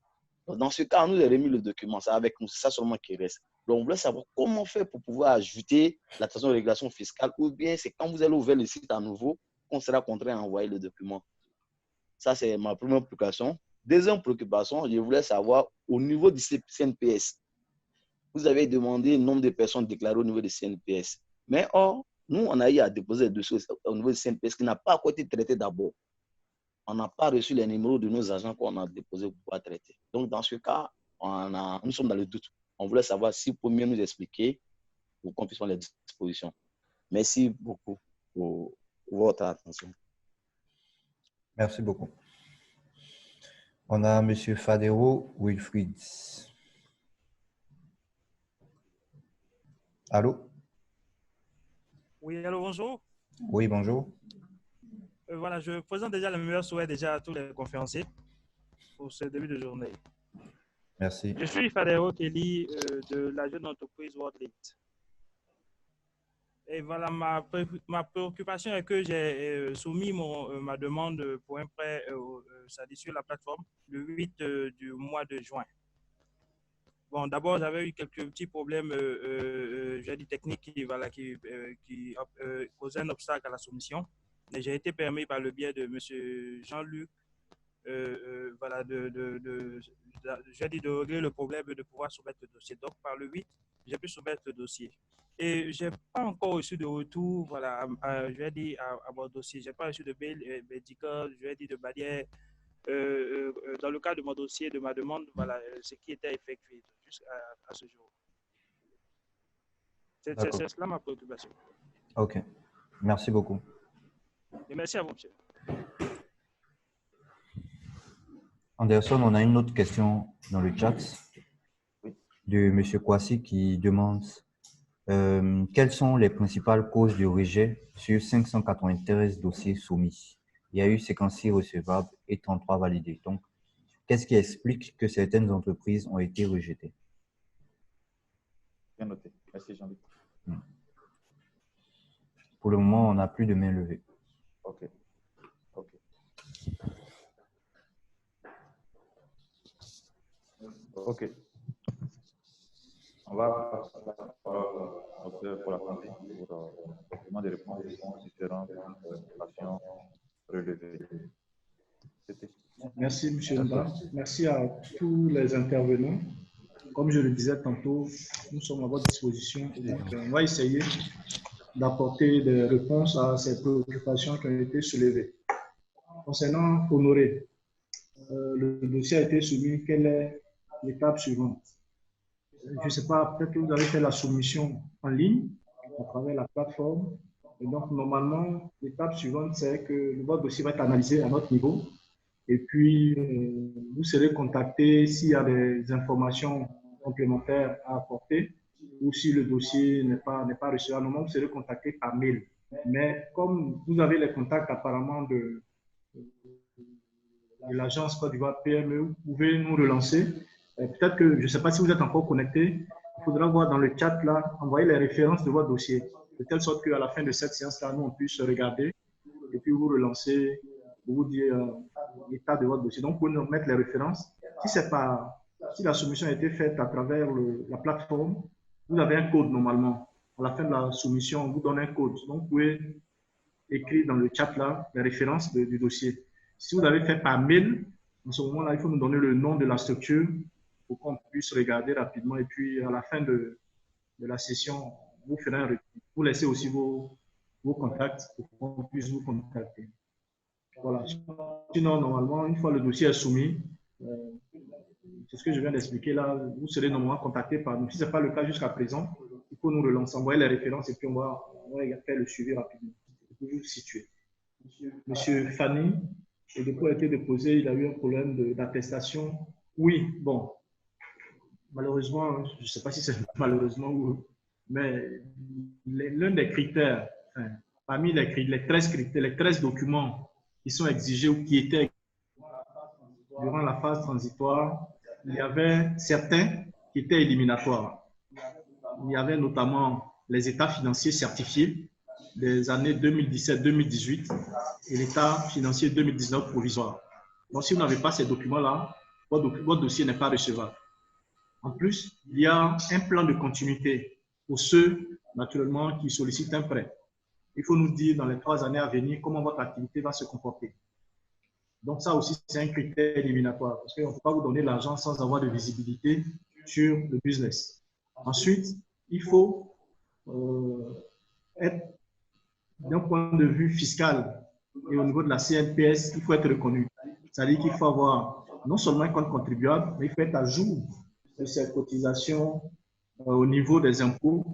Dans ce cas, on nous a remis le document, c'est avec nous, c'est ça seulement qui reste. Donc, on voulait savoir comment faire pour pouvoir ajouter la station de régulation fiscale, ou bien c'est quand vous allez ouvrir le site à nouveau qu'on sera contraint à envoyer le document. Ça, c'est ma première préoccupation. Deuxième préoccupation, je voulais savoir au niveau du CNPS. Vous avez demandé le nombre de personnes déclarées au niveau du CNPS. Mais or, nous, on a eu à déposer des dossiers au niveau du CNPS qui n'a pas encore été traité d'abord. On n'a pas reçu les numéros de nos agents qu'on a déposés pour pouvoir traiter. Donc, dans ce cas, nous sommes dans le doute. On voulait savoir si vous pouvez mieux nous expliquer pour qu'on puisse prendre les dispositions. Merci beaucoup pour votre attention. Merci beaucoup. On a M. Fadero Wilfried. Allô? Oui, allô, bonjour. Oui, bonjour. Voilà, je présente déjà le meilleur souhait déjà à tous les conférenciers pour ce début de journée. Merci. Je suis Fadero Kelly de la jeune entreprise WorldLead. Et voilà, ma préoccupation est que j'ai soumis ma demande pour un prêt sur la plateforme le 8 du mois de juin. Bon, d'abord, j'avais eu quelques petits problèmes, j'ai dit techniques qui posaient un obstacle à la soumission. Mais j'ai été permis par le biais de M. Jean-Luc, voilà, j'ai dit de régler le problème de pouvoir soumettre le dossier. Donc, par le 8, j'ai pu soumettre le dossier. Et je n'ai pas encore reçu de retour, voilà, je vais dire à mon dossier. Je n'ai pas reçu de mail médical, je vais dire de manière. Dans le cas de mon dossier, de ma demande, voilà ce qui était effectué jusqu'à ce jour. C'est cela ma préoccupation. OK. Merci beaucoup. Et merci à vous, monsieur. Anderson, on a une autre question dans le chat de M. Kwasi qui demande quelles sont les principales causes de rejet sur 593 dossiers soumis? Il y a eu 56 recevables et 33 validés. Donc, qu'est-ce qui explique que certaines entreprises ont été rejetées? Bien noté. Merci, Jean-Luc. Pour le moment, on n'a plus de main levée. OK. OK. OK. On va passer la parole pour la santé, pour des réponses aux différentes questions relevées. Merci, M. Mba. Merci à tous les intervenants. comme je le disais tantôt, nous sommes à votre disposition. Et donc, on va essayer d'apporter des réponses à ces préoccupations qui ont été soulevées. Concernant Honoré, le dossier a été soumis. Quelle est l'étape suivante? Je ne sais pas, peut-être que vous avez fait la soumission en ligne à travers la plateforme. Et donc, normalement, l'étape suivante, c'est que votre dossier va être analysé à notre niveau. Et puis, vous serez contacté s'il y a des informations complémentaires à apporter ou si le dossier n'est pas reçu. Normalement, vous serez contacté par mail. Mais comme vous avez les contacts apparemment de l'agence Côte d'Ivoire PME, vous pouvez nous relancer. Peut-être que, je ne sais pas si vous êtes encore connecté, il faudra voir dans le chat là, envoyer les références de votre dossier, de telle sorte qu'à la fin de cette séance-là, nous, on puisse regarder et puis vous relancer, vous dire l'état de votre dossier. Donc, vous pouvez nous mettre les références. Si la soumission a été faite à travers la plateforme, vous avez un code normalement. À la fin de la soumission, on vous donne un code. Donc, vous pouvez écrire dans le chat là les références du dossier. Si vous l'avez fait par mail, en ce moment-là, il faut nous donner le nom de la structure pour qu'on puisse regarder rapidement. Et puis, à la fin de la session, vous ferez un retour. Vous laissez aussi vos contacts pour qu'on puisse vous contacter. Voilà. Sinon, normalement, une fois le dossier est soumis, c'est ce que je viens d'expliquer là, vous serez normalement contacté par nous. Si ce n'est pas le cas jusqu'à présent, il faut nous relancer, envoyer les références et puis on va faire le suivi rapidement pour vous situer. Monsieur Fanny, le dépôt a été déposé, il a eu un problème d'attestation. Oui, bon, malheureusement, je ne sais pas si c'est malheureusement ou... Mais l'un des critères, enfin, parmi les 13 documents qui sont exigés ou qui étaient durant la phase transitoire, il y avait certains qui étaient éliminatoires. Il y avait notamment les états financiers certifiés des années 2017-2018 et l'état financier 2019 provisoire. Donc, si vous n'avez pas ces documents-là, votre dossier n'est pas recevable. En plus, il y a un plan de continuité pour ceux, naturellement, qui sollicitent un prêt. Il faut nous dire dans les 3 années à venir comment votre activité va se comporter. Donc, ça aussi, c'est un critère éliminatoire parce qu'on ne peut pas vous donner l'argent sans avoir de visibilité sur le business. Ensuite, il faut être, d'un point de vue fiscal et au niveau de la CNPS, il faut être reconnu. C'est-à-dire qu'il faut avoir non seulement un compte contribuable, mais il faut être à jour de ses cotisations au niveau des impôts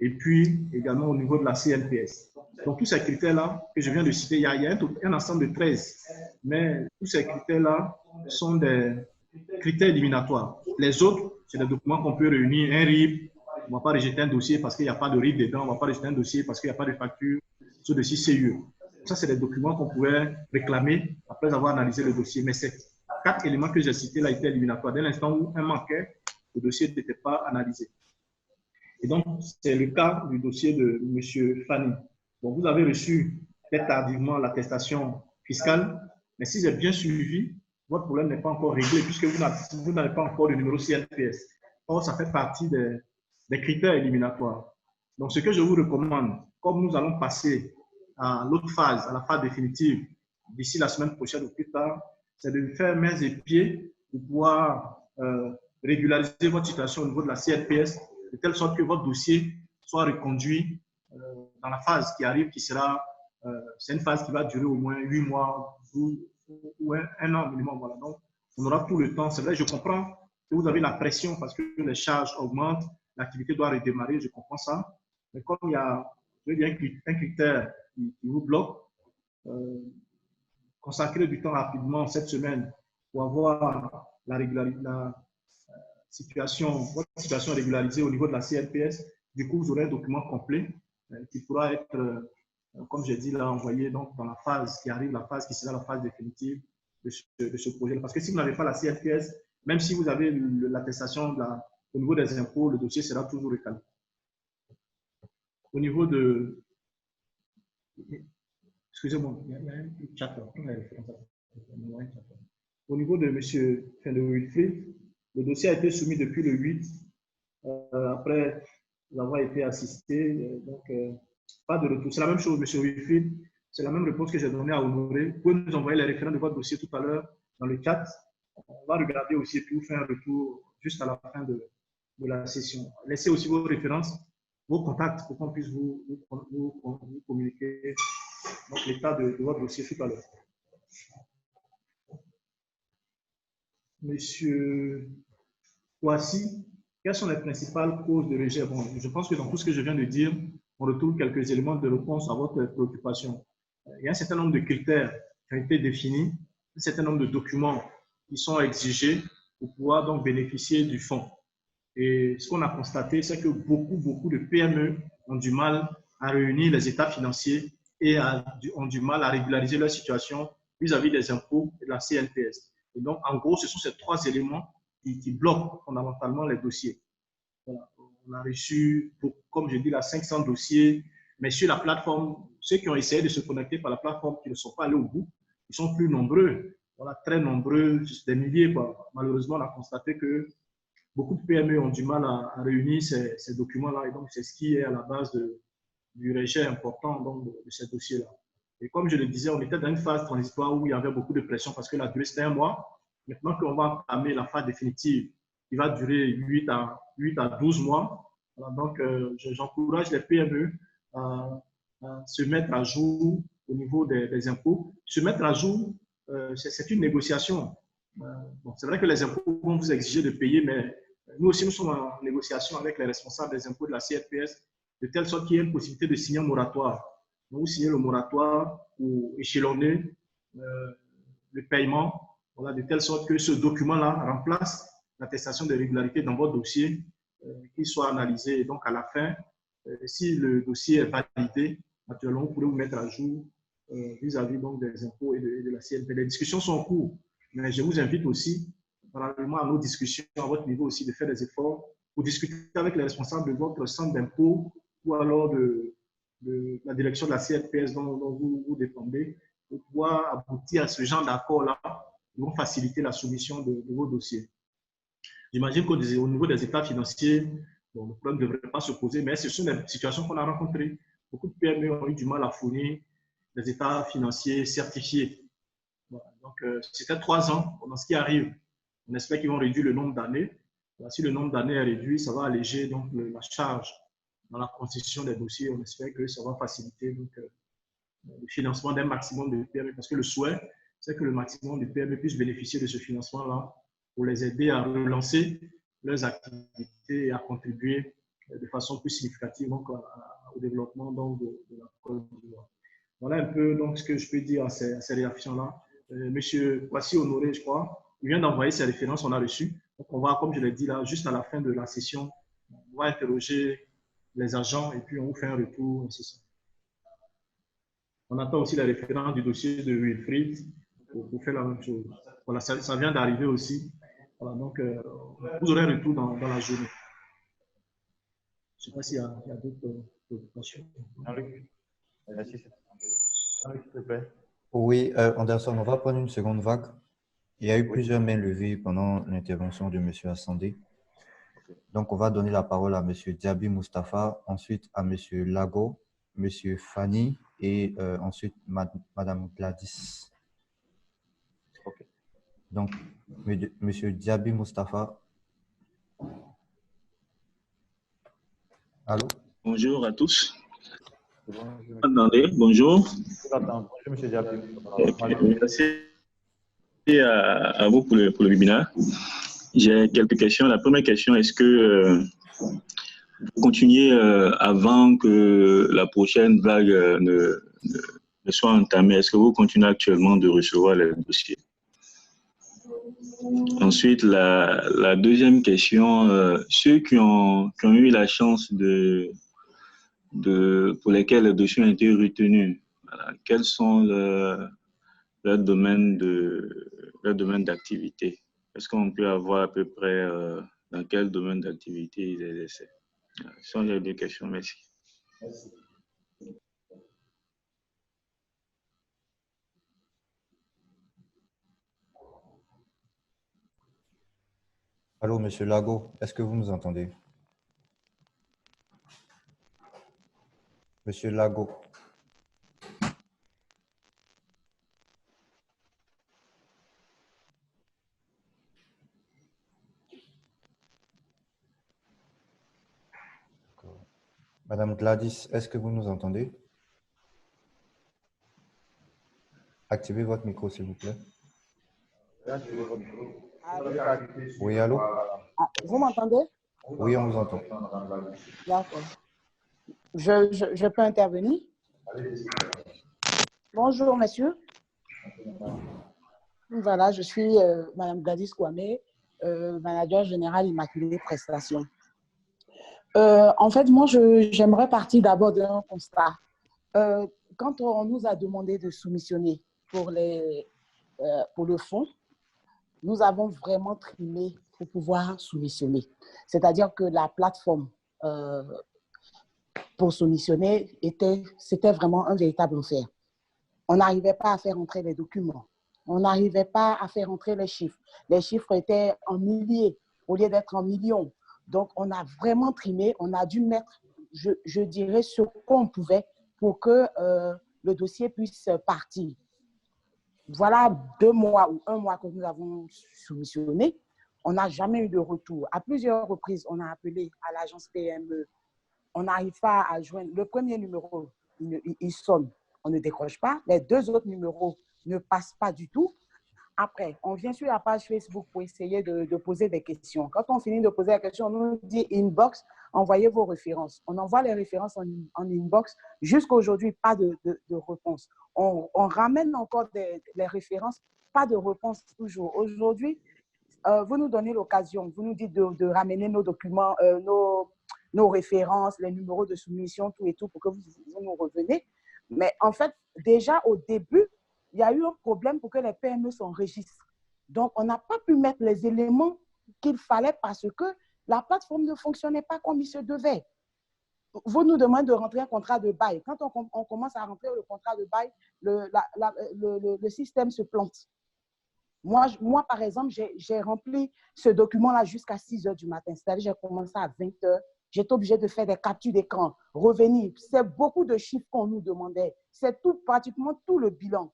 et puis également au niveau de la CNPS. Donc, tous ces critères-là que je viens de citer, il y a un ensemble de 13, mais tous ces critères-là sont des critères éliminatoires. Les autres, c'est des documents qu'on peut réunir, un RIB, on ne va pas rejeter un dossier parce qu'il n'y a pas de RIB dedans, on ne va pas rejeter un dossier parce qu'il n'y a pas de facture sur le dossier CIE. Ça, c'est des documents qu'on pouvait réclamer après avoir analysé le dossier. Mais ces 4 éléments que j'ai cités là étaient éliminatoires. Dès l'instant où un manquait, le dossier n'était pas analysé. Et donc, c'est le cas du dossier de M. Fanny. Donc, vous avez reçu très tardivement l'attestation fiscale, mais si j'ai bien suivi, votre problème n'est pas encore réglé puisque vous n'avez pas encore le numéro CNPS. Or, ça fait partie des critères éliminatoires. Donc, ce que je vous recommande, comme nous allons passer à l'autre phase, à la phase définitive, d'ici la semaine prochaine ou plus tard, c'est de faire mains et pieds pour pouvoir régulariser votre situation au niveau de la CNPS, de telle sorte que votre dossier soit reconduit dans la phase qui arrive, qui sera, c'est une phase qui va durer au moins 8 mois ou un an minimum. Voilà. Donc, on aura tout le temps. C'est vrai, je comprends que vous avez la pression parce que les charges augmentent, l'activité doit redémarrer, je comprends ça. Mais comme il y a un critère qui vous bloque, consacrez du temps rapidement cette semaine pour avoir votre situation régularisée au niveau de la CNPS. Du coup, vous aurez un document complet qui pourra être, comme j'ai dit, là, envoyé donc, dans la phase qui arrive, la phase qui sera la phase définitive de ce projet. Parce que si vous n'avez pas la CNPS, même si vous avez l'attestation au niveau des impôts, le dossier sera toujours recalé. Au niveau de... Excusez-moi, il y a un chat. Au niveau de M. Wilfried, le dossier a été soumis depuis le 8, après avoir été assisté. Donc, pas de retour. C'est la même chose, M. Wilfried. C'est la même réponse que j'ai donnée à Honoré. Vous pouvez nous envoyer les référents de votre dossier tout à l'heure dans le chat. On va regarder aussi et puis vous faire un retour juste à la fin de la session. Laissez aussi vos références, vos contacts pour qu'on puisse vous communiquer l'état de votre dossier tout à l'heure. Monsieur Kouassi, quelles sont les principales causes de rejet? Bon, je pense que dans tout ce que je viens de dire, on retrouve quelques éléments de réponse à votre préoccupation. Il y a un certain nombre de critères qui ont été définis, un certain nombre de documents qui sont exigés pour pouvoir donc bénéficier du fonds. Et ce qu'on a constaté, c'est que beaucoup de PME ont du mal à réunir les états financiers et ont du mal à régulariser leur situation vis-à-vis des impôts et de la CNPS. Et donc, en gros, ce sont ces trois éléments qui bloquent fondamentalement les dossiers. Voilà. On a reçu, comme je dis, 500 dossiers, mais sur la plateforme, ceux qui ont essayé de se connecter par la plateforme, qui ne sont pas allés au bout, ils sont plus nombreux, voilà, très nombreux, des milliers. Malheureusement, on a constaté que beaucoup de PME ont du mal à réunir ces documents-là, et donc c'est ce qui est à la base du rejet important donc, de ces dossiers-là. Et comme je le disais, on était dans une phase transitoire où il y avait beaucoup de pression parce que la durée c'était 1 mois. Maintenant qu'on va entamer la phase définitive, qui va durer 8 à 12 mois. Voilà, donc, j'encourage les PME à se mettre à jour au niveau des impôts. Se mettre à jour, c'est une négociation. Bon, c'est vrai que les impôts vont vous exiger de payer, mais nous aussi, nous sommes en négociation avec les responsables des impôts de la CNPS, de telle sorte qu'il y ait une possibilité de signer un moratoire. Donc, vous signez le moratoire pour échelonner le paiement, voilà, de telle sorte que ce document-là remplace l'attestation de régularité dans votre dossier, qu'il soit analysé. Et donc, à la fin, si le dossier est validé, naturellement, vous pourrez vous mettre à jour vis-à-vis donc des impôts et de la CNP. Les discussions sont en cours, mais je vous invite aussi, parallèlement à nos discussions, à votre niveau aussi, de faire des efforts pour discuter avec les responsables de votre centre d'impôt ou alors de la direction de la CNPS dont vous dépendez, pour pouvoir aboutir à ce genre d'accord-là, qui vont faciliter la soumission de vos dossiers. J'imagine qu'au niveau des états financiers, bon, le problème ne devrait pas se poser, mais ce sont des situations qu'on a rencontrées. Beaucoup de PME ont eu du mal à fournir des états financiers certifiés. Voilà. Donc, c'était 3 ans. Dans ce qui arrive, on espère qu'ils vont réduire le nombre d'années. Si le nombre d'années est réduit, ça va alléger donc, la charge dans la constitution des dossiers. On espère que ça va faciliter donc, le financement d'un maximum de PME, parce que le souhait, c'est que le maximum de PME puissent bénéficier de ce financement-là pour les aider à relancer leurs activités et à contribuer de façon plus significative donc, au développement donc, de la Côte d'Ivoire. Voilà un peu donc, ce que je peux dire à ces réactions-là. Monsieur Kouassi Honoré, je crois, il vient d'envoyer ses références, on a reçu. Donc, on va, comme je l'ai dit là, juste à la fin de la session, on va interroger les agents et puis on vous fait un retour nécessaire. On attend aussi la référence du dossier de Wilfried pour faire la même chose. Voilà, ça vient d'arriver aussi. Voilà, donc, vous aurez un retour dans la journée. Je ne sais pas s'il y a d'autres préoccupations. Merci. S'il te plaît. Oui, Anderson, on va prendre une seconde vague. Il y a eu plusieurs mains levées pendant l'intervention de M. Assandé. Donc, on va donner la parole à M. Diaby Moustapha, ensuite à M. Lago, M. Fanny et ensuite Mme Gladys. Okay. Donc, M. Diaby Moustapha. Allô? Bonjour à tous. Bonjour, Attendez, bonjour. bonjour, M. Diaby. Merci à vous pour le webinaire. J'ai quelques questions. La première question, est-ce que vous continuez avant que la prochaine vague ne soit entamée? Est-ce que vous continuez actuellement de recevoir les dossiers? Ensuite, la deuxième question, ceux qui ont eu la chance pour lesquels les dossiers ont été retenus, voilà, quels sont leurs domaines d'activité? Est-ce qu'on peut avoir à peu près dans quel domaine d'activité ils exercent? Ce sont les deux questions. Merci. Merci. Allô, M. Lago, est-ce que vous nous entendez? M. Lago. Madame Gladys, est-ce que vous nous entendez? Activez votre micro, s'il vous plaît. Oui, allô? Ah, vous m'entendez? Oui, on vous entend. D'accord. Je peux intervenir? Bonjour, monsieur. Voilà, je suis Madame Gladys Kwame, manager général Immaculée Prestations. En fait, moi, j'aimerais partir d'abord d'un constat. Quand on nous a demandé de soumissionner pour le fonds, nous avons vraiment trimé pour pouvoir soumissionner. C'est-à-dire que la plateforme pour soumissionner, c'était vraiment un véritable enfer. On n'arrivait pas à faire entrer les documents. On n'arrivait pas à faire entrer les chiffres. Les chiffres étaient en milliers au lieu d'être en millions. Donc, on a vraiment trimé. On a dû mettre, je dirais, ce qu'on pouvait pour que le dossier puisse partir. Voilà 2 mois ou 1 mois que nous avons soumissionné. On n'a jamais eu de retour. À plusieurs reprises, on a appelé à l'agence PME. On n'arrive pas à joindre. Le premier numéro, il sonne. On ne décroche pas. Les 2 autres numéros ne passent pas du tout. Après, on vient sur la page Facebook pour essayer de poser des questions. Quand on finit de poser la question, on nous dit inbox, envoyez vos références. On envoie les références en inbox. Jusqu'à aujourd'hui, pas de réponse. On ramène encore les références, pas de réponse toujours. Aujourd'hui, vous nous donnez l'occasion, vous nous dites de ramener nos documents, nos références, les numéros de soumission, tout et tout, pour que vous nous reveniez. Mais en fait, déjà au début, il y a eu un problème pour que les PME s'enregistrent. Donc, on n'a pas pu mettre les éléments qu'il fallait parce que la plateforme ne fonctionnait pas comme il se devait. Vous nous demandez de rentrer un contrat de bail. Quand on commence à rentrer le contrat de bail, le système se plante. Moi, par exemple, j'ai rempli ce document-là jusqu'à 6 heures du matin. C'est-à-dire j'ai commencé à 20 heures. J'étais obligée de faire des captures d'écran, revenir. C'est beaucoup de chiffres qu'on nous demandait. C'est pratiquement tout le bilan.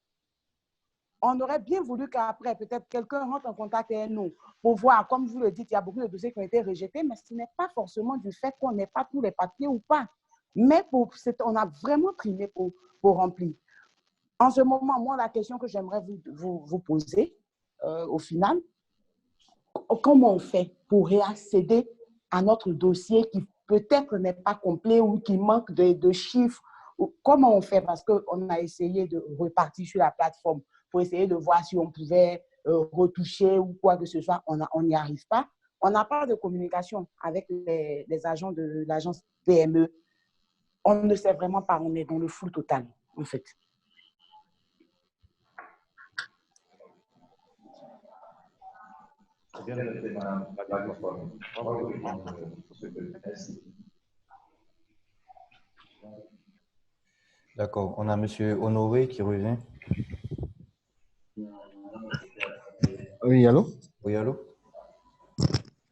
On aurait bien voulu qu'après, peut-être quelqu'un rentre en contact avec nous pour voir, comme vous le dites, il y a beaucoup de dossiers qui ont été rejetés, mais ce n'est pas forcément du fait qu'on n'ait pas tous les papiers ou pas. Mais on a vraiment trimé pour remplir. En ce moment, moi, la question que j'aimerais vous poser, au final, comment on fait pour réaccéder à notre dossier qui peut-être n'est pas complet ou qui manque de chiffres? Comment on fait? Parce qu'on a essayé de repartir sur la plateforme pour essayer de voir si on pouvait retoucher ou quoi que ce soit. On n'y arrive pas. On n'a pas de communication avec les agents de l'agence PME. On ne sait vraiment pas. On est dans le flou total, en fait. D'accord. On a M. Honoré qui revient. Oui, allô? Oui, allô?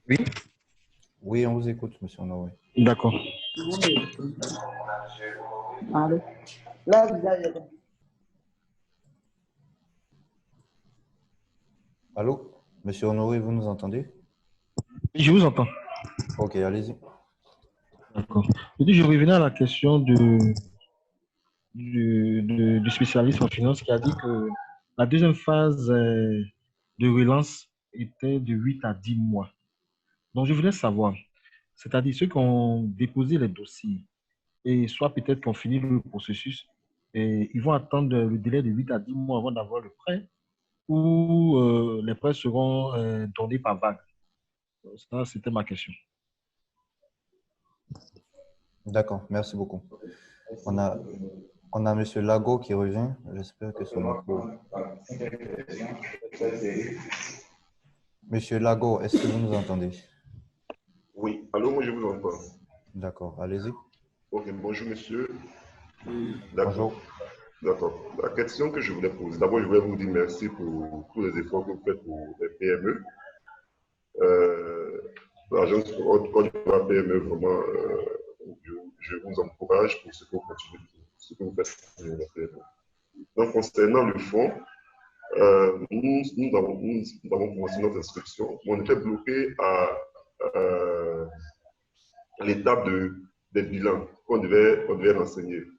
Oui? Oui, on vous écoute, M. Honoré. D'accord. Allô? Allô? Monsieur Honoré, vous nous entendez? Oui, je vous entends. Ok, allez-y. D'accord. Je revenais à la question du spécialiste en finance qui a dit que la deuxième phase de relance était de 8 à 10 mois. Donc, je voulais savoir, c'est-à-dire ceux qui ont déposé les dossiers et soit peut-être qu'on finit le processus, et ils vont attendre le délai de 8 à 10 mois avant d'avoir le prêt ou les prêts seront donnés par vague. Ça, c'était ma question. D'accord, merci beaucoup. On a M. Lago qui revient. J'espère que son micro. Monsieur Lago, est-ce que vous nous entendez? Oui, allô, moi je vous entends. D'accord, allez-y. Ok, bonjour monsieur. Bonjour. D'accord. La question que je voulais poser, d'abord je voulais vous dire merci pour tous les efforts que vous faites pour les PME. L'agence Côte d'Ivoire PME, vraiment, je vous encourage pour ce que vous continuez, ce que vous faites pour les PME. Donc concernant le fonds, nous avons commencé notre inscription. On était bloqué à l'étape de des bilans qu'on devait renseigner. Il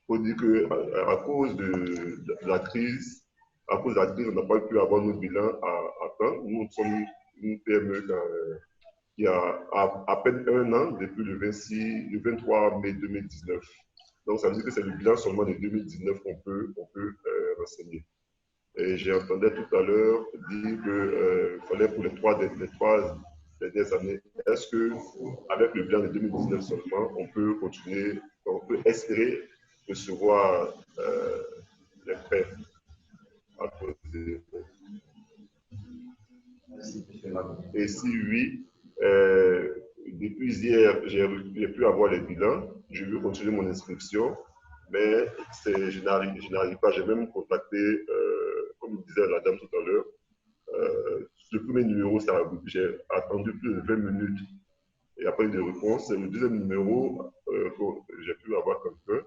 faut dire qu'à cause de la crise, on n'a pas pu avoir nos bilans à temps. Nous sommes une PME qui a à peine un an depuis le 23 mai 2019. Donc, ça veut dire que c'est le bilan seulement de 2019 qu'on peut renseigner. Et j'ai entendu tout à l'heure dire qu'il fallait pour les trois dernières années, est-ce qu'avec le bilan de 2019 seulement, on peut continuer, on peut espérer recevoir les prêts à poser? Et si oui, depuis hier, j'ai pu avoir les bilans. Je veux continuer mon inscription, mais je n'arrive pas. J'ai même contacté, comme disait la dame tout à l'heure, le premier numéro, j'ai attendu plus de 20 minutes et après une réponse. C'est le deuxième numéro que j'ai pu avoir quelqu'un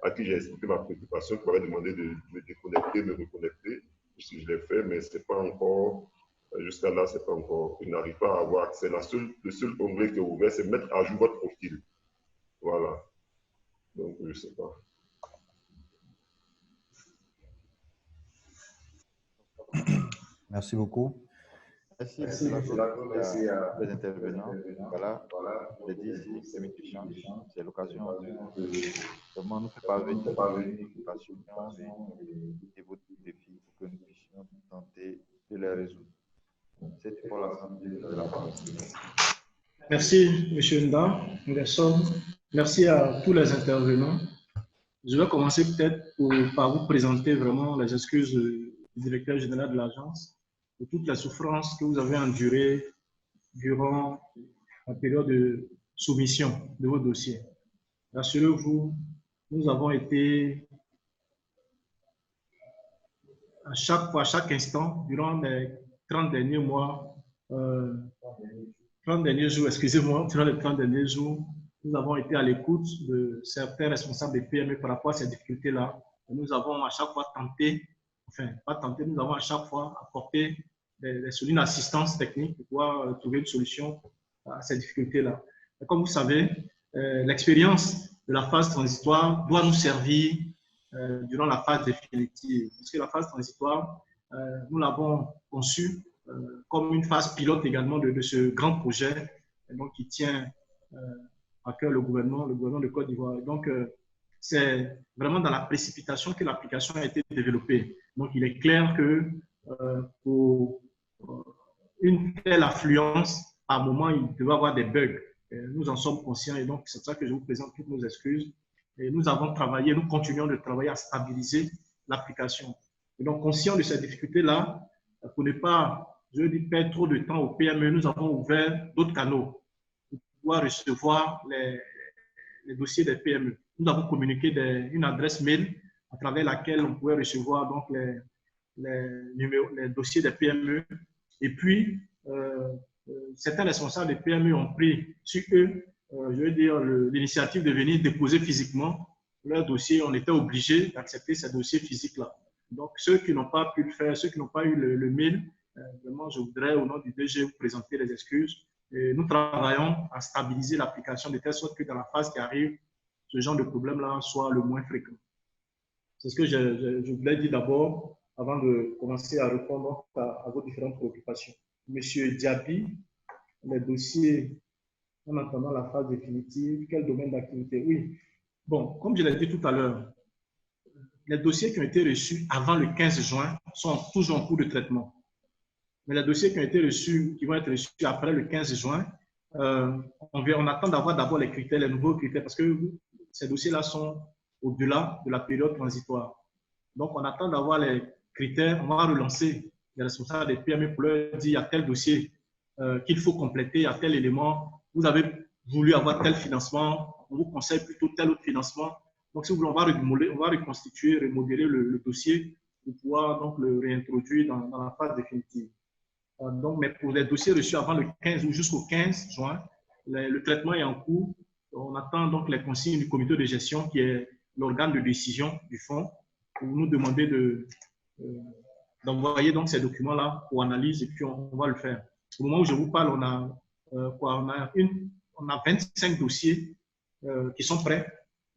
à qui j'ai expliqué ma préoccupation, qui m'avait demandé de me déconnecter, me reconnecter. Je l'ai fait, mais c'est pas encore. Jusqu'à là, c'est pas encore. Je n'arrive pas à avoir accès. Le seul onglet qui est ouvert, c'est mettre à jour votre profil. Voilà. Donc, je ne sais pas. Merci beaucoup. Merci à les intervenants. Voilà, les 10 émissions. C'est l'occasion de vraiment nous faire parvenir des préoccupations et vos défis pour que nous puissions tenter de les résoudre. C'est pour l'assemblée de la parole. Merci, M. Nda. Merci à tous les intervenants. Je vais commencer peut-être par vous présenter vraiment les excuses du directeur général de l'agence pour toutes les souffrances que vous avez endurées durant la période de soumission de vos dossiers. Rassurez-vous, nous avons été à chaque instant, durant les 30 derniers mois, 30 derniers jours, excusez-moi, durant les 30 derniers jours, nous avons été à l'écoute de certains responsables des PME par rapport à ces difficultés-là. Nous avons à chaque fois tenté, enfin, pas tenté, nous avons à chaque fois apporté une assistance technique pour pouvoir trouver une solution à ces difficultés-là. Comme vous savez, l'expérience de la phase transitoire doit nous servir durant la phase définitive. Parce que la phase transitoire, nous l'avons conçue comme une phase pilote également de ce grand projet donc, qui tient à cœur le gouvernement de Côte d'Ivoire. Donc, c'est vraiment dans la précipitation que l'application a été développée. Donc, il est clair que pour une telle affluence, à un moment, il devait y avoir des bugs. Nous en sommes conscients et donc c'est ça que je vous présente toutes nos excuses. Et nous avons travaillé, nous continuons de travailler à stabiliser l'application. Et donc, conscient de ces difficultés-là, pour ne pas, je dis, perdre trop de temps au PME, nous avons ouvert d'autres canaux pour pouvoir recevoir les dossiers des PME. Nous avons communiqué une adresse mail à travers laquelle on pouvait recevoir donc les dossiers des PME. Et puis, certains responsables des PME ont pris sur eux, je veux dire, l'initiative de venir déposer physiquement leur dossier. On était obligé d'accepter ces dossiers physiques-là. Donc, ceux qui n'ont pas pu le faire, ceux qui n'ont pas eu le mail, vraiment, je voudrais, au nom du DG, vous présenter les excuses. Et nous travaillons à stabiliser l'application de telle sorte que dans la phase qui arrive, ce genre de problème-là soit le moins fréquent. C'est ce que je voulais dire d'abord, avant de commencer à répondre à vos différentes préoccupations. Monsieur Diaby, les dossiers en attendant la phase définitive, quel domaine d'activité? Oui. Bon, comme je l'ai dit tout à l'heure, les dossiers qui ont été reçus avant le 15 juin sont toujours en cours de traitement. Mais les dossiers qui ont été reçus, qui vont être reçus après le 15 juin, on attend d'avoir d'abord les critères, les nouveaux critères, parce que ces dossiers-là sont au-delà de la période transitoire. Donc, on attend d'avoir les critères, on va relancer les responsables des PME pour leur dire il y a tel dossier qu'il faut compléter, il y a tel élément, vous avez voulu avoir tel financement, on vous conseille plutôt tel autre financement. Donc, si vous voulez, on va reconstituer, remodeler le dossier pour pouvoir donc, le réintroduire dans la phase définitive. Donc, mais pour les dossiers reçus avant le 15 ou jusqu'au 15 juin, le traitement est en cours. On attend donc les consignes du comité de gestion qui est l'organe de décision du fonds pour nous demander d'envoyer donc ces documents-là pour analyse et puis on va le faire. Au moment où je vous parle, on a 25 dossiers qui sont prêts.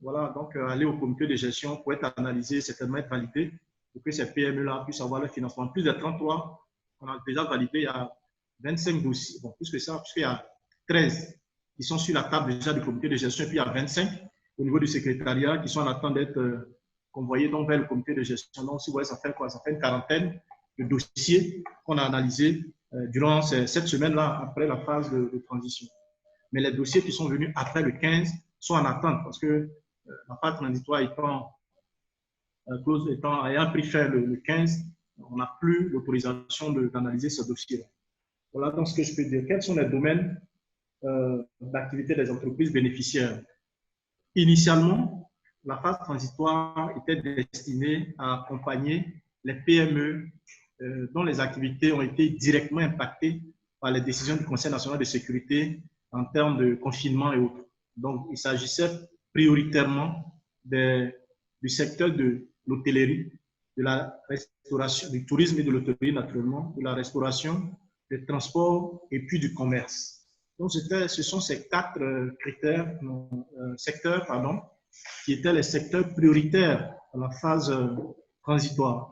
Voilà, donc aller au comité de gestion pour être analysé, certainement être validé, pour que ces PME-là puissent avoir le financement. En plus de 33, on a déjà validé, il y a 25 dossiers, bon, plus que ça, puisqu'il y a 13 qui sont sur la table déjà du comité de gestion, et puis il y a 25 au niveau du secrétariat qui sont en attente d'être convoyés donc vers le comité de gestion. Donc, si vous voyez, ça fait quoi? Ça fait une quarantaine de dossiers qu'on a analysés durant cette semaine-là, après la phase de transition. Mais les dossiers qui sont venus après le 15 sont en attente parce que la phase transitoire ayant pris fin le 15, on n'a plus l'autorisation d'analyser ce dossier-là. Voilà donc ce que je peux dire. Quels sont les domaines d'activité des entreprises bénéficiaires? Initialement, la phase transitoire était destinée à accompagner les PME dont les activités ont été directement impactées par les décisions du Conseil national de sécurité en termes de confinement et autres. Donc, il s'agissait prioritairement du secteur de l'hôtellerie, de la restauration, du tourisme et de l'hôtellerie naturellement, de la restauration, des transports et puis du commerce. Donc, ce sont ces quatre secteurs qui étaient les secteurs prioritaires dans la phase transitoire.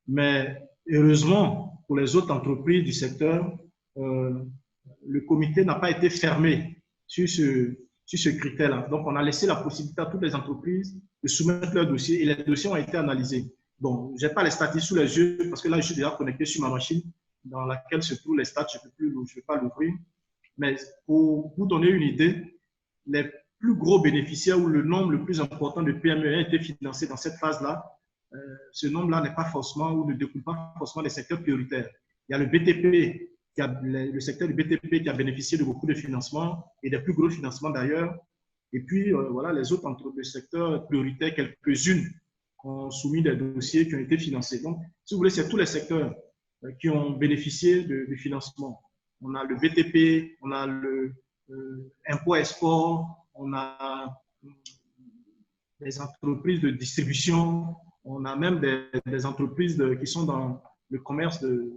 Mais heureusement, pour les autres entreprises du secteur, le comité n'a pas été fermé sur ce critère-là. Donc, on a laissé la possibilité à toutes les entreprises de soumettre leurs dossiers et les dossiers ont été analysés. Bon, je n'ai pas les statistiques sous les yeux parce que là, je suis déjà connecté sur ma machine dans laquelle se trouvent les stats. Je ne vais pas l'ouvrir. Mais pour vous donner une idée, les plus gros bénéficiaires ou le nombre le plus important de PME a été financé dans cette phase-là. Ce nombre-là n'est pas forcément ou ne découle pas forcément des secteurs prioritaires. Il y a le BTP, le secteur du BTP qui a bénéficié de beaucoup de financements et des plus gros financements d'ailleurs. Et puis, voilà, les autres secteurs prioritaires, quelques-unes ont soumis des dossiers qui ont été financés. Donc, si vous voulez, c'est tous les secteurs qui ont bénéficié du financement. On a le BTP, on a le impôt-export, on a des entreprises de distribution, on a même des entreprises qui sont dans le commerce de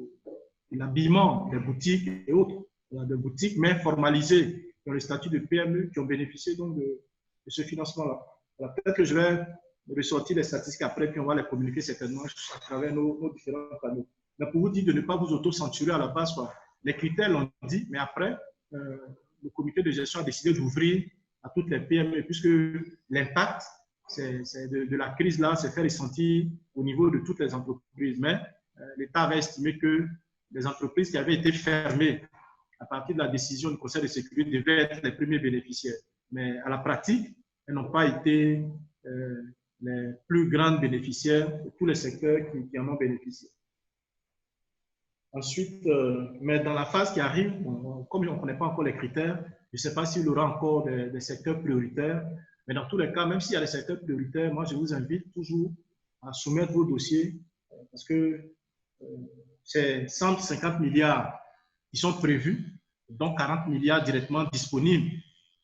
l'habillement, des boutiques et autres. Il y a des boutiques, mais formalisées, qui ont le statut de PME, qui ont bénéficié donc de ce financement-là. Peut-être que je vais ressortir les statistiques après, puis on va les communiquer certainement à travers nos différents canaux. Mais pour vous dire de ne pas vous auto-censurer à la base, quoi. Les critères l'ont dit, mais après, le comité de gestion a décidé d'ouvrir à toutes les PME, puisque l'impact de la crise-là s'est fait ressentir au niveau de toutes les entreprises. Mais l'État avait estimé que les entreprises qui avaient été fermées à partir de la décision du Conseil de sécurité devaient être les premiers bénéficiaires. Mais à la pratique, elles n'ont pas été les plus grandes bénéficiaires de tous les secteurs qui en ont bénéficié. Ensuite, mais dans la phase qui arrive, comme on ne connaît pas encore les critères, je ne sais pas s'il y aura encore des secteurs prioritaires, mais dans tous les cas, même s'il y a des secteurs prioritaires, moi je vous invite toujours à soumettre vos dossiers parce que c'est 150 milliards qui sont prévus, donc 40 milliards directement disponibles.